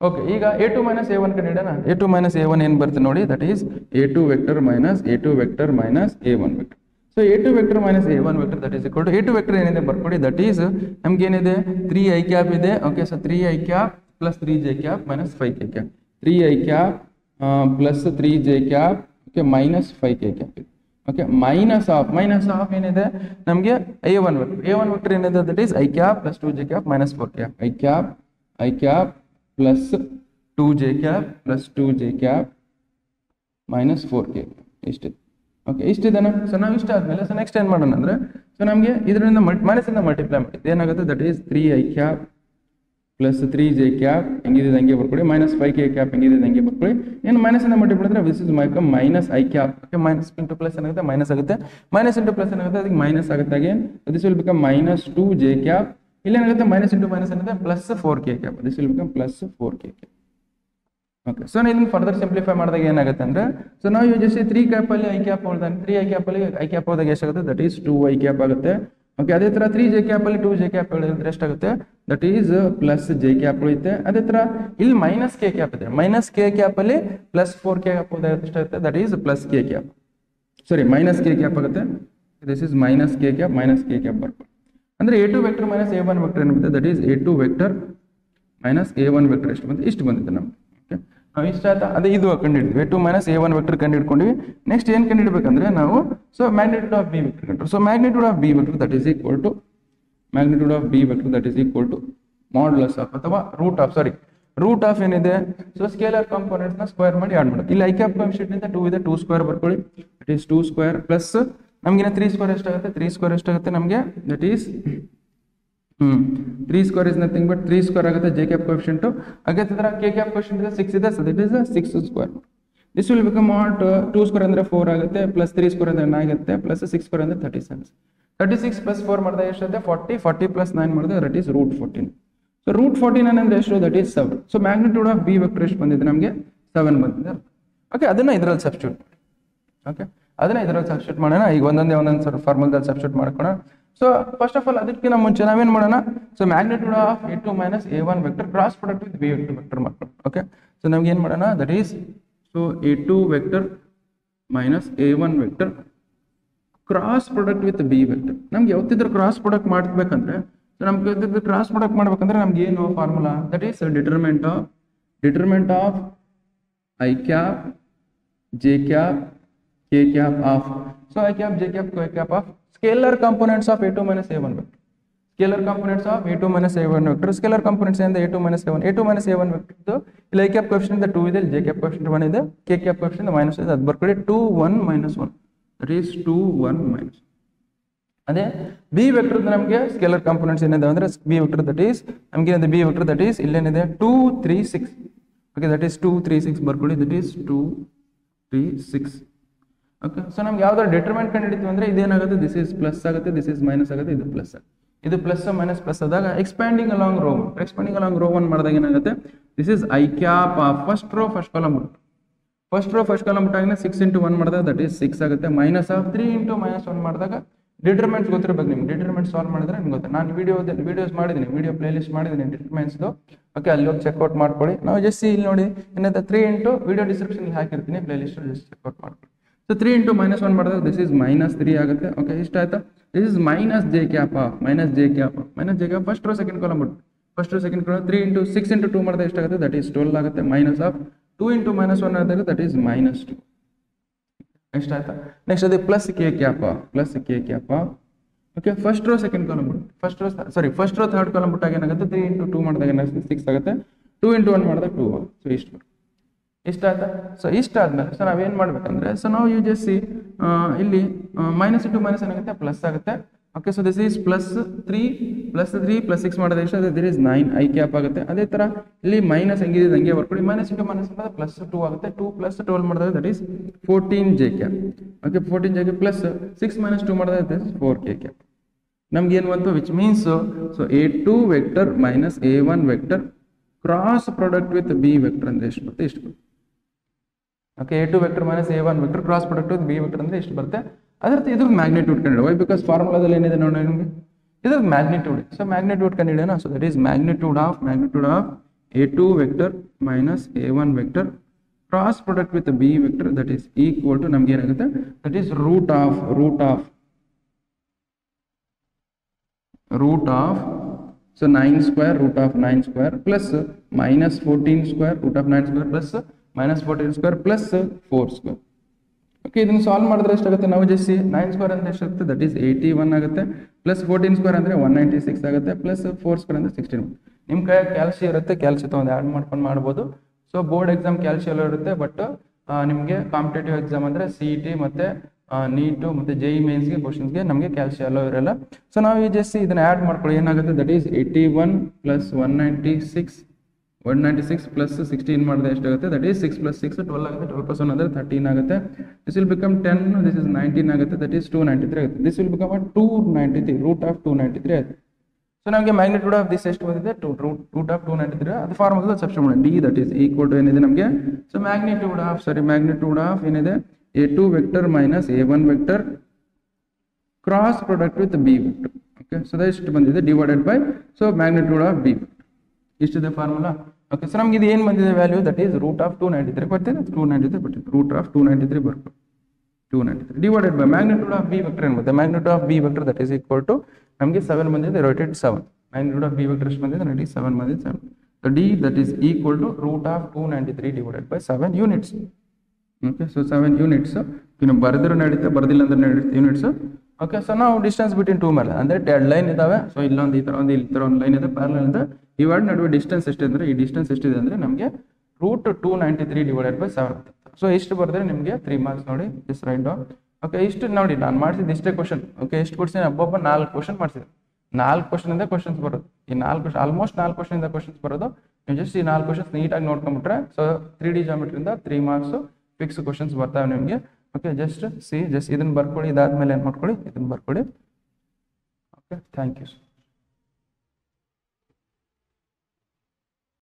ಓಕೆ, ಈಗ A2 ಮೈನಸ್ A1 ಕಂಡು ಹಿಡಿಯೋಣ. A2 ಮೈನಸ್ A1 ಏನು ಬರುತ್ತೆ ನೋಡಿ, that is A2 vector minus A2 vector minus A1 vector. So A2 vector minus A1 vector that is equal to A2 vector ಏನಿದೆ ಬರ್ಕೊಡಿ that is ನಮ್ಗೆ ಏನಿದೆ 3i cap ಇದೆ. Okay, so 3i cap plus 3j cap minus 5k cap 3i cap plus 3j cap okay minus 5k cap. Okay, minus of ಏನಿದೆ ನಮಗೆ A1 vector ಏನಿದೆ that is I cap plus 2j cap minus 4 cap I cap plus 2j cap plus 2j cap minus 4k ಇಷ್ಟಿದೆ. Okay, ಇಷ್ಟಿದೆನಾ? So ನಾವು ಇಷ್ಟ ಆದಮೇಲೆ so next ಏನು ಮಾಡೋಣ ಅಂದರೆ, ಸೊ ನಮಗೆ ಇದರಿಂದ ಮೈನಸಿಂದ ಮಲ್ಟಿಪ್ಲೈ ಮಾಡಿ ಏನಾಗುತ್ತೆ, that is 3i cap plus 3j cap ಹೆಂಗಿದೆ ಹಂಗೆ ಬರ್ಕೊಳ್ಳಿ, ಮೈನಸ್ 5k ಕ್ಯಾಪ್ ಹೆಂಗಿದೆ ಹಂಗೆ ಬರ್ಕೊಳ್ಳಿ. ಏನು ಮೈನಸಿಂದ ಮಲ್ಟಿಪ್ಲೈ ಅಂದರೆ this is minus i cap. Okay, minus into plus ಏನಾಗುತ್ತೆ, ಮೈನಸ್ ಆಗುತ್ತೆ. ಮೈನಸ್ ಇಂಟು ಪ್ಲಸ್ ಏನಾಗುತ್ತೆ, ಅದಕ್ಕೆ ಮೈನಸ್ ಆಗುತ್ತೆ. Again this will become minus 2j cap. ಇಲ್ಲಿ ಏನಾಗುತ್ತೆ, ಮೈನಸ್ ಇಂಟು ಮೈನಸ್ ಏನಾಗುತ್ತೆ, plus 4k cap. This will become plus 4k cap. Okay, so ನಾನು ಇದನ್ನು ಫರ್ದರ್ ಸಿಂಪ್ಲಿಫೈ ಮಾಡಿದಾಗ ಏನಾಗುತ್ತೆ ಅಂದರೆ, ಸೊ ನಾವು ಯೂಸ್ 3 ಕ್ಯಾಪಲ್ಲಿ i ಕ್ಯಾಪ್ ಹೋಲ್ದಾನೆ 3i ಕ್ಯಾಪಲ್ಲಿ i ಕ್ಯಾಪ್ ಹೋದಾಗ ಎಷ್ಟಾಗುತ್ತೆ, ದಟ್ ಈಸ್ 2i ಕ್ಯಾಪ್ ಆಗುತ್ತೆ. ಓಕೆ, ಅದೇ ಥರ 3j ಕ್ಯಾಪಲ್ಲಿ 2j ಕ್ಯಾಪ್ ಹೇಳಿದ್ರೆ ಎಷ್ಟಾಗುತ್ತೆ, that is plus j cap ಉಳಿಯುತ್ತೆ. ಅದೇ ಥರ ಇಲ್ಲಿ ಮೈನಸ್ k ಕ್ಯಾಪ್ ಇದೆ, ಮೈನಸ್ k ಕ್ಯಾಪಲ್ಲಿ ಪ್ಲಸ್ 4k ಕ್ಯಾಪ್ ಹೋದಾಗ ಎಷ್ಟಾಗುತ್ತೆ, that is plus k cap, sorry minus k cap ಆಗುತ್ತೆ. This is minus k cap, minus k cap ಬರ್ಬೋದು. ಅಂದರೆ a2 vector minus a1 vector ಏನಿರುತ್ತೆ, that is a2 vector minus a1 vector ಎಷ್ಟು ಬಂತು, ಇಷ್ಟು ಬಂದಿದೆ ನಮ್ಗೆ. ಓಕೆ, ನಾವು ಇಷ್ಟ ಆಯ್ತಾ, ಅದೇ ಇದು ಕಂಡುಹಿಡಿದ್ವಿ, a2 ಮೈನಸ್ a1 ವೆಕ್ಟರ್ ಕಂಡುಹಿಡ್ಕೊಂಡ್ವಿ. ನೆಕ್ಸ್ಟ್ ಏನು ಕಂಡುಹಿಡಬೇಕಂದ್ರೆ ನಾವು, so magnitude of b vector ಕಂಡು, so magnitude of b vector that is equal to magnitude of b vector that is equal to modulus of ಅಥವಾ ರೂಟ್ ಆಫ್ ಏನಿದೆ, so scalar components ನ square ಮಾಡಿ add ಮಾಡೋದು. ಇಲ್ಲಿ i cap constant ಇಂದ 2 ಇದೆ, 2 square ಬರ್ಕೊಳ್ಳಿ, ದಟ್ ಈಸ್ 2 ಸ್ಕ್ವೇರ್ ಪ್ಲಸ್ ನಮಗಿನ 3 ಸ್ಕ್ವೇರ್ ಎಷ್ಟಾಗುತ್ತೆ, 3 ಸ್ಕ್ವೇರ್ ಎಷ್ಟಾಗುತ್ತೆ ನಮಗೆ, that is 3 square is nothing but 3 square ಆಗುತ್ತೆ j ಕ್ಯಾಪ್ ಕೋಎಫಿಷಿಯಂಟ್. ಹಾಗೆ k ಕ್ಯಾಪ್ ಕೋಎಫಿಷಿಯಂಟ್ ಇದೆ 6 ಇದೆ, so that is 6 square. This will become what, 2 square ಅಂದ್ರೆ 4 ಆಗುತ್ತೆ, ಪ್ಲಸ್ 3 ಸ್ಕ್ವೇರ್ ಅಂದ್ರೆ 9 ಆಗುತ್ತೆ, ಪ್ಲಸ್ 6 ಸ್ಕ್ವೇರ್ ಅಂದ್ರೆ 36. 36 ಪ್ಲಸ್ 4 ಮಾಡಿದ್ರೆ ಎಷ್ಟಾಗುತ್ತೆ, 40. 40 ಪ್ಲಸ್ 9 ಮಾಡಿದ್ರೆ that is root 14. So root 14 ಅಂದ್ರೆ ಎಷ್ಟು, that is 7. So magnitude of b vector ಎಷ್ಟು ಬಂದಿದೆ ನಮಗೆ, 7 ಬಂದಿದೆ. ಓಕೆ, ಅದನ್ನ ಇದರಲ್ಲಿ ಸಬ್ಸ್ಟಿಟ್ಯೂಟ್. ಓಕೆ, ಅದನ್ನ ಇದರಲ್ಲಿ ಸಬ್ಸ್ಟಿಟ್ಯೂಟ್ ಮಾಡೋಣ. ಈಗ ಒಂದೊಂದು ಫಾರ್ಮುಲಾದಲ್ಲಿ ಸಬ್ಸ್ಟಿಟ್ಯೂಟ್ ಮಾಡ್ಕೋಣ. ಸೊ ಫಸ್ಟ್ ಆಫ್ ಆಲ್ ಅದಕ್ಕಿಂತ ಮುಂಚೆ ನಾವೇನ್ ಮಾಡೋಣ, so magnitude of a2 minus a1 vector cross product with b vector ಮಾಡ್ಕೊಳ್ಳೋಣ. ಓಕೆ, ಸೊ ನಮ್ಗೆ ಏನು ಮಾಡೋಣ, that is so a2 vector minus a1 vector cross product with b vector. ನಮ್ಗೆ ಯಾವತ್ತಿದ್ರು ಕ್ರಾಸ್ ಪ್ರಾಡಕ್ಟ್ ಮಾಡಬೇಕಂದ್ರೆ, ಸೊ ನಮ್ಗೆ ಕ್ರಾಸ್ ಪ್ರಾಡಕ್ಟ್ ಮಾಡ್ಬೇಕಂದ್ರೆ ನಮ್ಗೆ ಏನು formula, that is determinant of i cap j cap k cap of, so i cap j cap k cap of scalar components of a2 minus a1 vector. Scalar components of a2 minus a1 vector. Scalar components and the a2 minus a1. a2 minus a1 vector. So, i cap coefficient the 2 ಇದೆ, j cap coefficient 1 ಇದೆ, k cap coefficient the minus ಇದೆ. ಅದು ಬರ್ಕೊಳ್ಳಿ 2 1 minus 1. That is 2 1 minus. ಅದೇ b vector ನಮಗೆ scalar components ಏನಿದೆ ಅಂದ್ರೆ b vector that is ನಮಗೆ ಇದೆ b vector that is ಇಲ್ಲೇನಿದೆ 2 3 6. Okay, that is 2 3 6 ಬರ್ಕೊಳ್ಳಿ, that is 2 3 6. ಓಕೆ, ಸೊ ನಮ್ಗೆ ಯಾವ್ದಾದ್ರು ಡಿಟರ್ಮೆಂಟ್ ಕಂಡುಹಿಡಿತೀವಿ ಅಂದ್ರೆ ಇದೇನಾಗುತ್ತೆ, ದಿಸ್ ಇಸ್ ಪ್ಲಸ್ ಆಗುತ್ತೆ, ದಿಸ್ ಇಸ್ ಮೈನಸ್ ಆಗುತ್ತೆ, ಇದು ಪ್ಲಸ್ ಆಗುತ್ತೆ. ಇದು ಪ್ಲಸ್ ಮೈನಸ್ ಪ್ಲಸ್ ಆದಾಗ ಎಕ್ಸ್ಪ್ಯಾಂಡಿಂಗ್ ಅಲಾಂಗ್ ರೋ 1 ಮಾಡಿದಾಗ ಏನಾಗುತ್ತೆ, this is i cap of first row first column ಬಿಟ್ಟಾಗ 6 ಇಂಟು 1 ಮಾಡಿದಾಗ ದಟ್ ಈಸ್ 6 ಆಗುತ್ತೆ, ಮೈನಸ್ ಆಫ್ 3 ಇಂಟು ಮೈನಸ್ 1 ಮಾಡಿದಾಗ ಡಿಟರ್ಮೆಂಟ್ಸ್ ಗೊತ್ತಿರಬೇಕು ನಿಮ್ಗೆ. ಡಿಟರ್ಮೆಂಟ್ ಸಾಲ್ವ್ ಮಾಡಿದ್ರೆ ನಿಮ್ಗೆ ಗೊತ್ತೆ, ನಾನು ವಿಡಿಯೋಸ್ ಮಾಡಿದ್ದೀನಿ, ವಿಡಿಯೋ ಪ್ಲೇ ಲಿಸ್ಟ್ ಮಾಡಿದ್ದೀನಿ ಡಿಟರ್ಮೆಂಟ್ಸ್ದು. ಓಕೆ, ಅಲ್ಲಿ ಹೋಗಿ ಚೆಕ್ಔಟ್ ಮಾಡ್ಕೊಳ್ಳಿ. ನಾವು ಜಸ್ಟ್ ಇಲ್ಲಿ ನೋಡಿ ಏನಂತ 3 ಇಂಟು ವಿಡಿಯೋ ಡಿಸ್ಕ್ರಿಪ್ಷನ್ ಹಾಕಿರ್ತೀನಿ, ಪ್ಲೇ ಲಿಸ್ಟ್ ಜಸ್ಟ್ ಚೆಕ್ಔಟ್ ಮಾಡ್ಕೊಳ್ಳಿ. ಸೊ 3 ಇಂಟು ಮೈನಸ್ 1 ಮಾಡಿದಾಗ ದಿಸ್ ಇಸ್ ಮೈನಸ್ 3 ಆಗುತ್ತೆ. ಓಕೆ, ಇಷ್ಟ ಆಯ್ತಾ, this is minus j cap of first row second column ಬಿಟ್ಟು first row second column 3 into 6 into 2 ಮಾಡಿದಾಗ ಎಷ್ಟಾಗುತ್ತೆ, ದಟ್ ಈಸ್ 12 ಆಗುತ್ತೆ, ಮೈನಸ್ ಆಫ್ 2 ಇಂಟು ಮೈನಸ್ 1 ಆದಾಗ ದಟ್ ಈಸ್ ಮೈನಸ್ 2. ಇಷ್ಟ ಆಯ್ತಾ. ನೆಕ್ಸ್ಟ್ ಅದೇ plus k cap of okay, first row second column ಬಿಟ್ಟು first row third column ಬಿಟ್ಟಾಗ ಏನಾಗುತ್ತೆ, 3 ಇಂಟು 2 ಮಾಡಿದಾಗ ಏನಾಗುತ್ತೆ 6 ಆಗುತ್ತೆ, 2 ಇಂಟು 1 ಮಾಡಿದಾಗ 2 ಆಗುತ್ತೆ. ಸೊ ಇಷ್ಟ ಆಯ್ತಾ. ಸೊ ಇಷ್ಟ ಆದ್ಮೇಲೆ ಸೊ ನಾವೇನ್ ಮಾಡ್ಬೇಕಂದ್ರೆ, ಸೊ ನಾವು ಯು ಜಸ್ಟ್ ಸಿ ಇಲ್ಲಿ ಮೈನಸ್ ಇಂಟು ಮೈನಸ್ ಏನಾಗುತ್ತೆ, ಪ್ಲಸ್ ಆಗುತ್ತೆ. Okay, so this is plus 3 plus 6 ಮಾಡಿದ್ರೆ ಎಷ್ಟು, ದಿಸ್ ಇಸ್ 9 i ಕ್ಯಾಪ್ ಆಗುತ್ತೆ. ಅದೇ ತರ ಇಲ್ಲಿ ಮೈನಸ್ ಹೆಂಗಿದೆ ಹಂಗೆ ಬರ್ಕೊಳ್ಳಿ, ಮೈನಸ್ ಇಂಟು ಮೈನಸ್ ಮಾಡಿದ್ರೆ ಪ್ಲಸ್ 2 ಆಗುತ್ತೆ, 2 ಪ್ಲಸ್ 12 ಮಾಡಿದ್ರೆ that is 14 j cap. Okay, 14 j cap plus 6 minus 2 ಮಾಡಿದ್ರೆ ದಟ್ ಈಸ್ 4 k ಕ್ಯಾಪ್. ನಮ್ಗೆ ಏನು ಬಂತು, which means so a2 vector minus a1 vector cross product with b vector ಅಂದ್ರೆ ಎಷ್ಟು ಬರುತ್ತೆ, ಇಷ್ಟು ಬರುತ್ತೆ. Okay, a2 vector minus a1 vector cross product with b vector ಅಂದ್ರೆ ಎಷ್ಟು ಬರುತ್ತೆ. ಅದರ ಇದು ಮ್ಯಾಗ್ನಿಟ್ಯೂಡ್ ಕಂಡುಹಿಡಿಯೋಣ. ವೈ ಬಿಕಾಸ್ ಫಾರ್ಮುಲಾದಲ್ಲಿ ಏನಿದೆ ನೋಡಿ ನಿಮಗೆ, ಇದು ಮ್ಯಾಗ್ನಿಟ್ಯೂಡ್. ಸೊ ಮ್ಯಾಗ್ನಿಟ್ಯೂಡ್ ಕಂಡುಹಿಡಿಯೋಣ. So that is magnitude of a2 vector minus a1 vector cross product with b vector that is equal to ನಮ್ಗೆ ಏನಾಗುತ್ತೆ, that is root of so 9 square root of 9 square plus minus 14 square root of 9 square plus minus 14 square plus 4 square. Okay, ಇದನ್ನು solve ಮಾಡಿದ್ರೆ ಎಷ್ಟಾಗುತ್ತೆ, ನಾವು just 9 square ಅಂದ್ರೆ ಎಷ್ಟಾಗುತ್ತೆ, that is 81 ಆಗುತ್ತೆ, plus 14 square ಅಂದ್ರೆ 196 ಆಗುತ್ತೆ, ಪ್ಲಸ್ 4 ಸ್ಕ್ವೇರ್ ಅಂದ್ರೆ 16. ನಿಮ್ಮ ಕೈ ಕ್ಯಾಲ್ಸಿ ಇರುತ್ತೆ, ಕ್ಯಾಲ್ಸಿ ತೊಗೊಂಡು ಆ್ಯಡ್ ಮಾಡ್ಕೊಂಡು ಮಾಡ್ಬೋದು. ಸೊ ಬೋರ್ಡ್ ಎಕ್ಸಾಮ್ ಕ್ಯಾಲ್ಸಿ ಎಲ್ಲ ಇರುತ್ತೆ, ಬಟ್ ನಿಮಗೆ ಕಾಂಪಿಟೇಟಿವ್ ಎಕ್ಸಾಮ್ ಅಂದರೆ ಸಿ ಇ ಟಿ ಮತ್ತು ನೀಟು ಮತ್ತು ಜೆ ಇ ಮೇನ್ಸ್ಗೆ ಕ್ವಶನ್ಸ್ಗೆ ನಮಗೆ ಕ್ಯಾಲ್ಸಿಯಂ ಅಲೋ ಇರಲ್ಲ. ಸೊ ನಾವು ಈ ಜಸ್ಟ್ ಇದನ್ನು ಆ್ಯಡ್ ಮಾಡ್ಕೊಳ್ಳಿ, ಏನಾಗುತ್ತೆ ದಟ್ ಈಸ್ 81 + 196 ಪ್ಲಸ್ 16 ಮಾಡಿದ್ರೆ ಎಷ್ಟಾಗುತ್ತೆ ದಟ್ ಈಸ್ 6 + 6 12 ಆಗುತ್ತೆ. 12 + 1 ಅಂದರೆ 13 ಆಗುತ್ತೆ. This will become 10, this is 19 ಆಗುತ್ತೆ, ದಟ್ ಈಸ್ 293 ಆಗುತ್ತೆ. ದಿಸ್ ವಿಲ್ ಬಿಕಮ್ 293 √293 ಆಗುತ್ತೆ. ಸೊ ನಮಗೆ ಮ್ಯಾಗ್ನಿಟ್ಯೂಡ್ ಆಫ್ ದಿಸ್ ಎಷ್ಟು ಬಂದಿದೆ √293 ಅದು ಫಾರ್ಮುಲಾ ಸಬ್ಸ್ಟಿಟ್ಯೂಟ್ ಮಾಡಿ D that is equal to ಏನಿದೆ ನಮಗೆ. ಸೊ ಮ್ಯಾಗ್ನಿಟ್ಯೂಡ್ ಆಫ್ ಏನಿದೆ a2 vector minus a1 vector cross product with b vector. Okay, so ಎಷ್ಟು ಬಂದಿದೆ divided by so magnitude of b ಇಷ್ಟಿದೆ ಫಾರ್ಮುಲಾ. ಓಕೆ, ಸೊ ನಮ್ಗೆ ಇದು ಏನು ಬಂದಿದೆ ವ್ಯಾಲ್ಯೂ ದಟ್ ಈಸ್ √293 ಬರ್ತಿದೆ, 293 ಬರ್ತಿದೆ, √293 ಬರ್ಬೋದು 293 divided by magnitude of b vector ಏನು ಬರುತ್ತೆ magnitude of b vector that is equal to ನಮಗೆ 7 ಬಂದಿದೆ rotate 7 magnitude of b vector ಎಷ್ಟು ಬಂದಿದೆ ದಟ್ ಈಸ್ 7 ಬಂದಿದೆ 7. So d that is equal to √293 divided by 7 units. Okay, so 7 units ಇನ್ನು ಬರೆದಿರೋ ನಡೀತೆ, ಬರೆದಿಲ್ಲ ಅಂದ್ರೆ ನಡೀತೆ ಯೂನಿಟ್ಸ್. ಓಕೆ, ಸೊ ನಾವು ಡಿಸ್ಟೆನ್ಸ್ ಬಿಟ್ವೀನ್ ಟೂ ಮೇಲೆ ಅಂದರೆ 2 ಲೈನ್ ಇದಾವೆ. ಸೊ ಇಲ್ಲೊಂದು ಈ ಥರ ಒಂದು ಲೈನ್ ಇದೆ ಪ್ಯಾರಲಲ್ ಇದೆ. ಇವೆರಡು ನಡುವೆ ಡಿಸ್ಟೆನ್ಸ್ ಎಷ್ಟಿದೆ ಅಂದರೆ ಈ ಡಿಸ್ಟೆನ್ಸ್ ಎಷ್ಟಿದೆ ಅಂದರೆ ನಮಗೆ √293 ಡಿವೈಡೆಡ್ ಬೈ 7. ಸೊ ಇಷ್ಟು ಬರೆದ್ರೆ ನಿಮಗೆ 3 ಮಾರ್ಕ್ಸ್ ನೋಡಿ ಜಸ್ಟ್ ರೈಟ್ ಡೌನ್. ಓಕೆ, ಇಷ್ಟು ನೋಡಿ ನಾನು ಮಾಡಿಸಿದ್ದು ಇಷ್ಟೇ ಕ್ವಶನ್. ಓಕೆ, ಎಷ್ಟು ಕೊಡ್ತೀನಿ ಒಬ್ಬೊಬ್ಬ 4 ಕ್ವಶನ್ ಮಾಡಿಸಿದೆ. 4 ಕ್ವಶನಿಂದ ಕ್ವಶನ್ಸ್ ಬರೋದು. ಈ 4 ಕ್ವಶನ್ ಆಲ್ಮೋಸ್ಟ್ 4 ಕ್ವಶನಿಂದ ಕ್ವಶನ್ಸ್ ಬರೋದು. ನೀವು ಜಸ್ಟ್ ಈ 4 ಕ್ವಶನ್ಸ್ ನೀಟಾಗಿ ನೋಡ್ಕೊಂಡ್ಬಿಟ್ರೆ ಸೊ 3D ಜಾಮೆಟ್ರಿಯಿಂದ 3 ಮಾರ್ಕ್ಸು ಫಿಕ್ಸ್ ಕ್ವಶನ್ಸ್ ಬರ್ತಾವೆ ನಿಮಗೆ. ಓಕೆ, ಜಸ್ಟ್ ಇದನ್ನು ಬರ್ಕೊಳ್ಳಿ, ಇದಾದ್ಮೇಲೆ ಏನು ಮಾಡ್ಕೊಳ್ಳಿ ಇದನ್ನು ಬರ್ಕೊಳ್ಳಿ. Okay, thank you.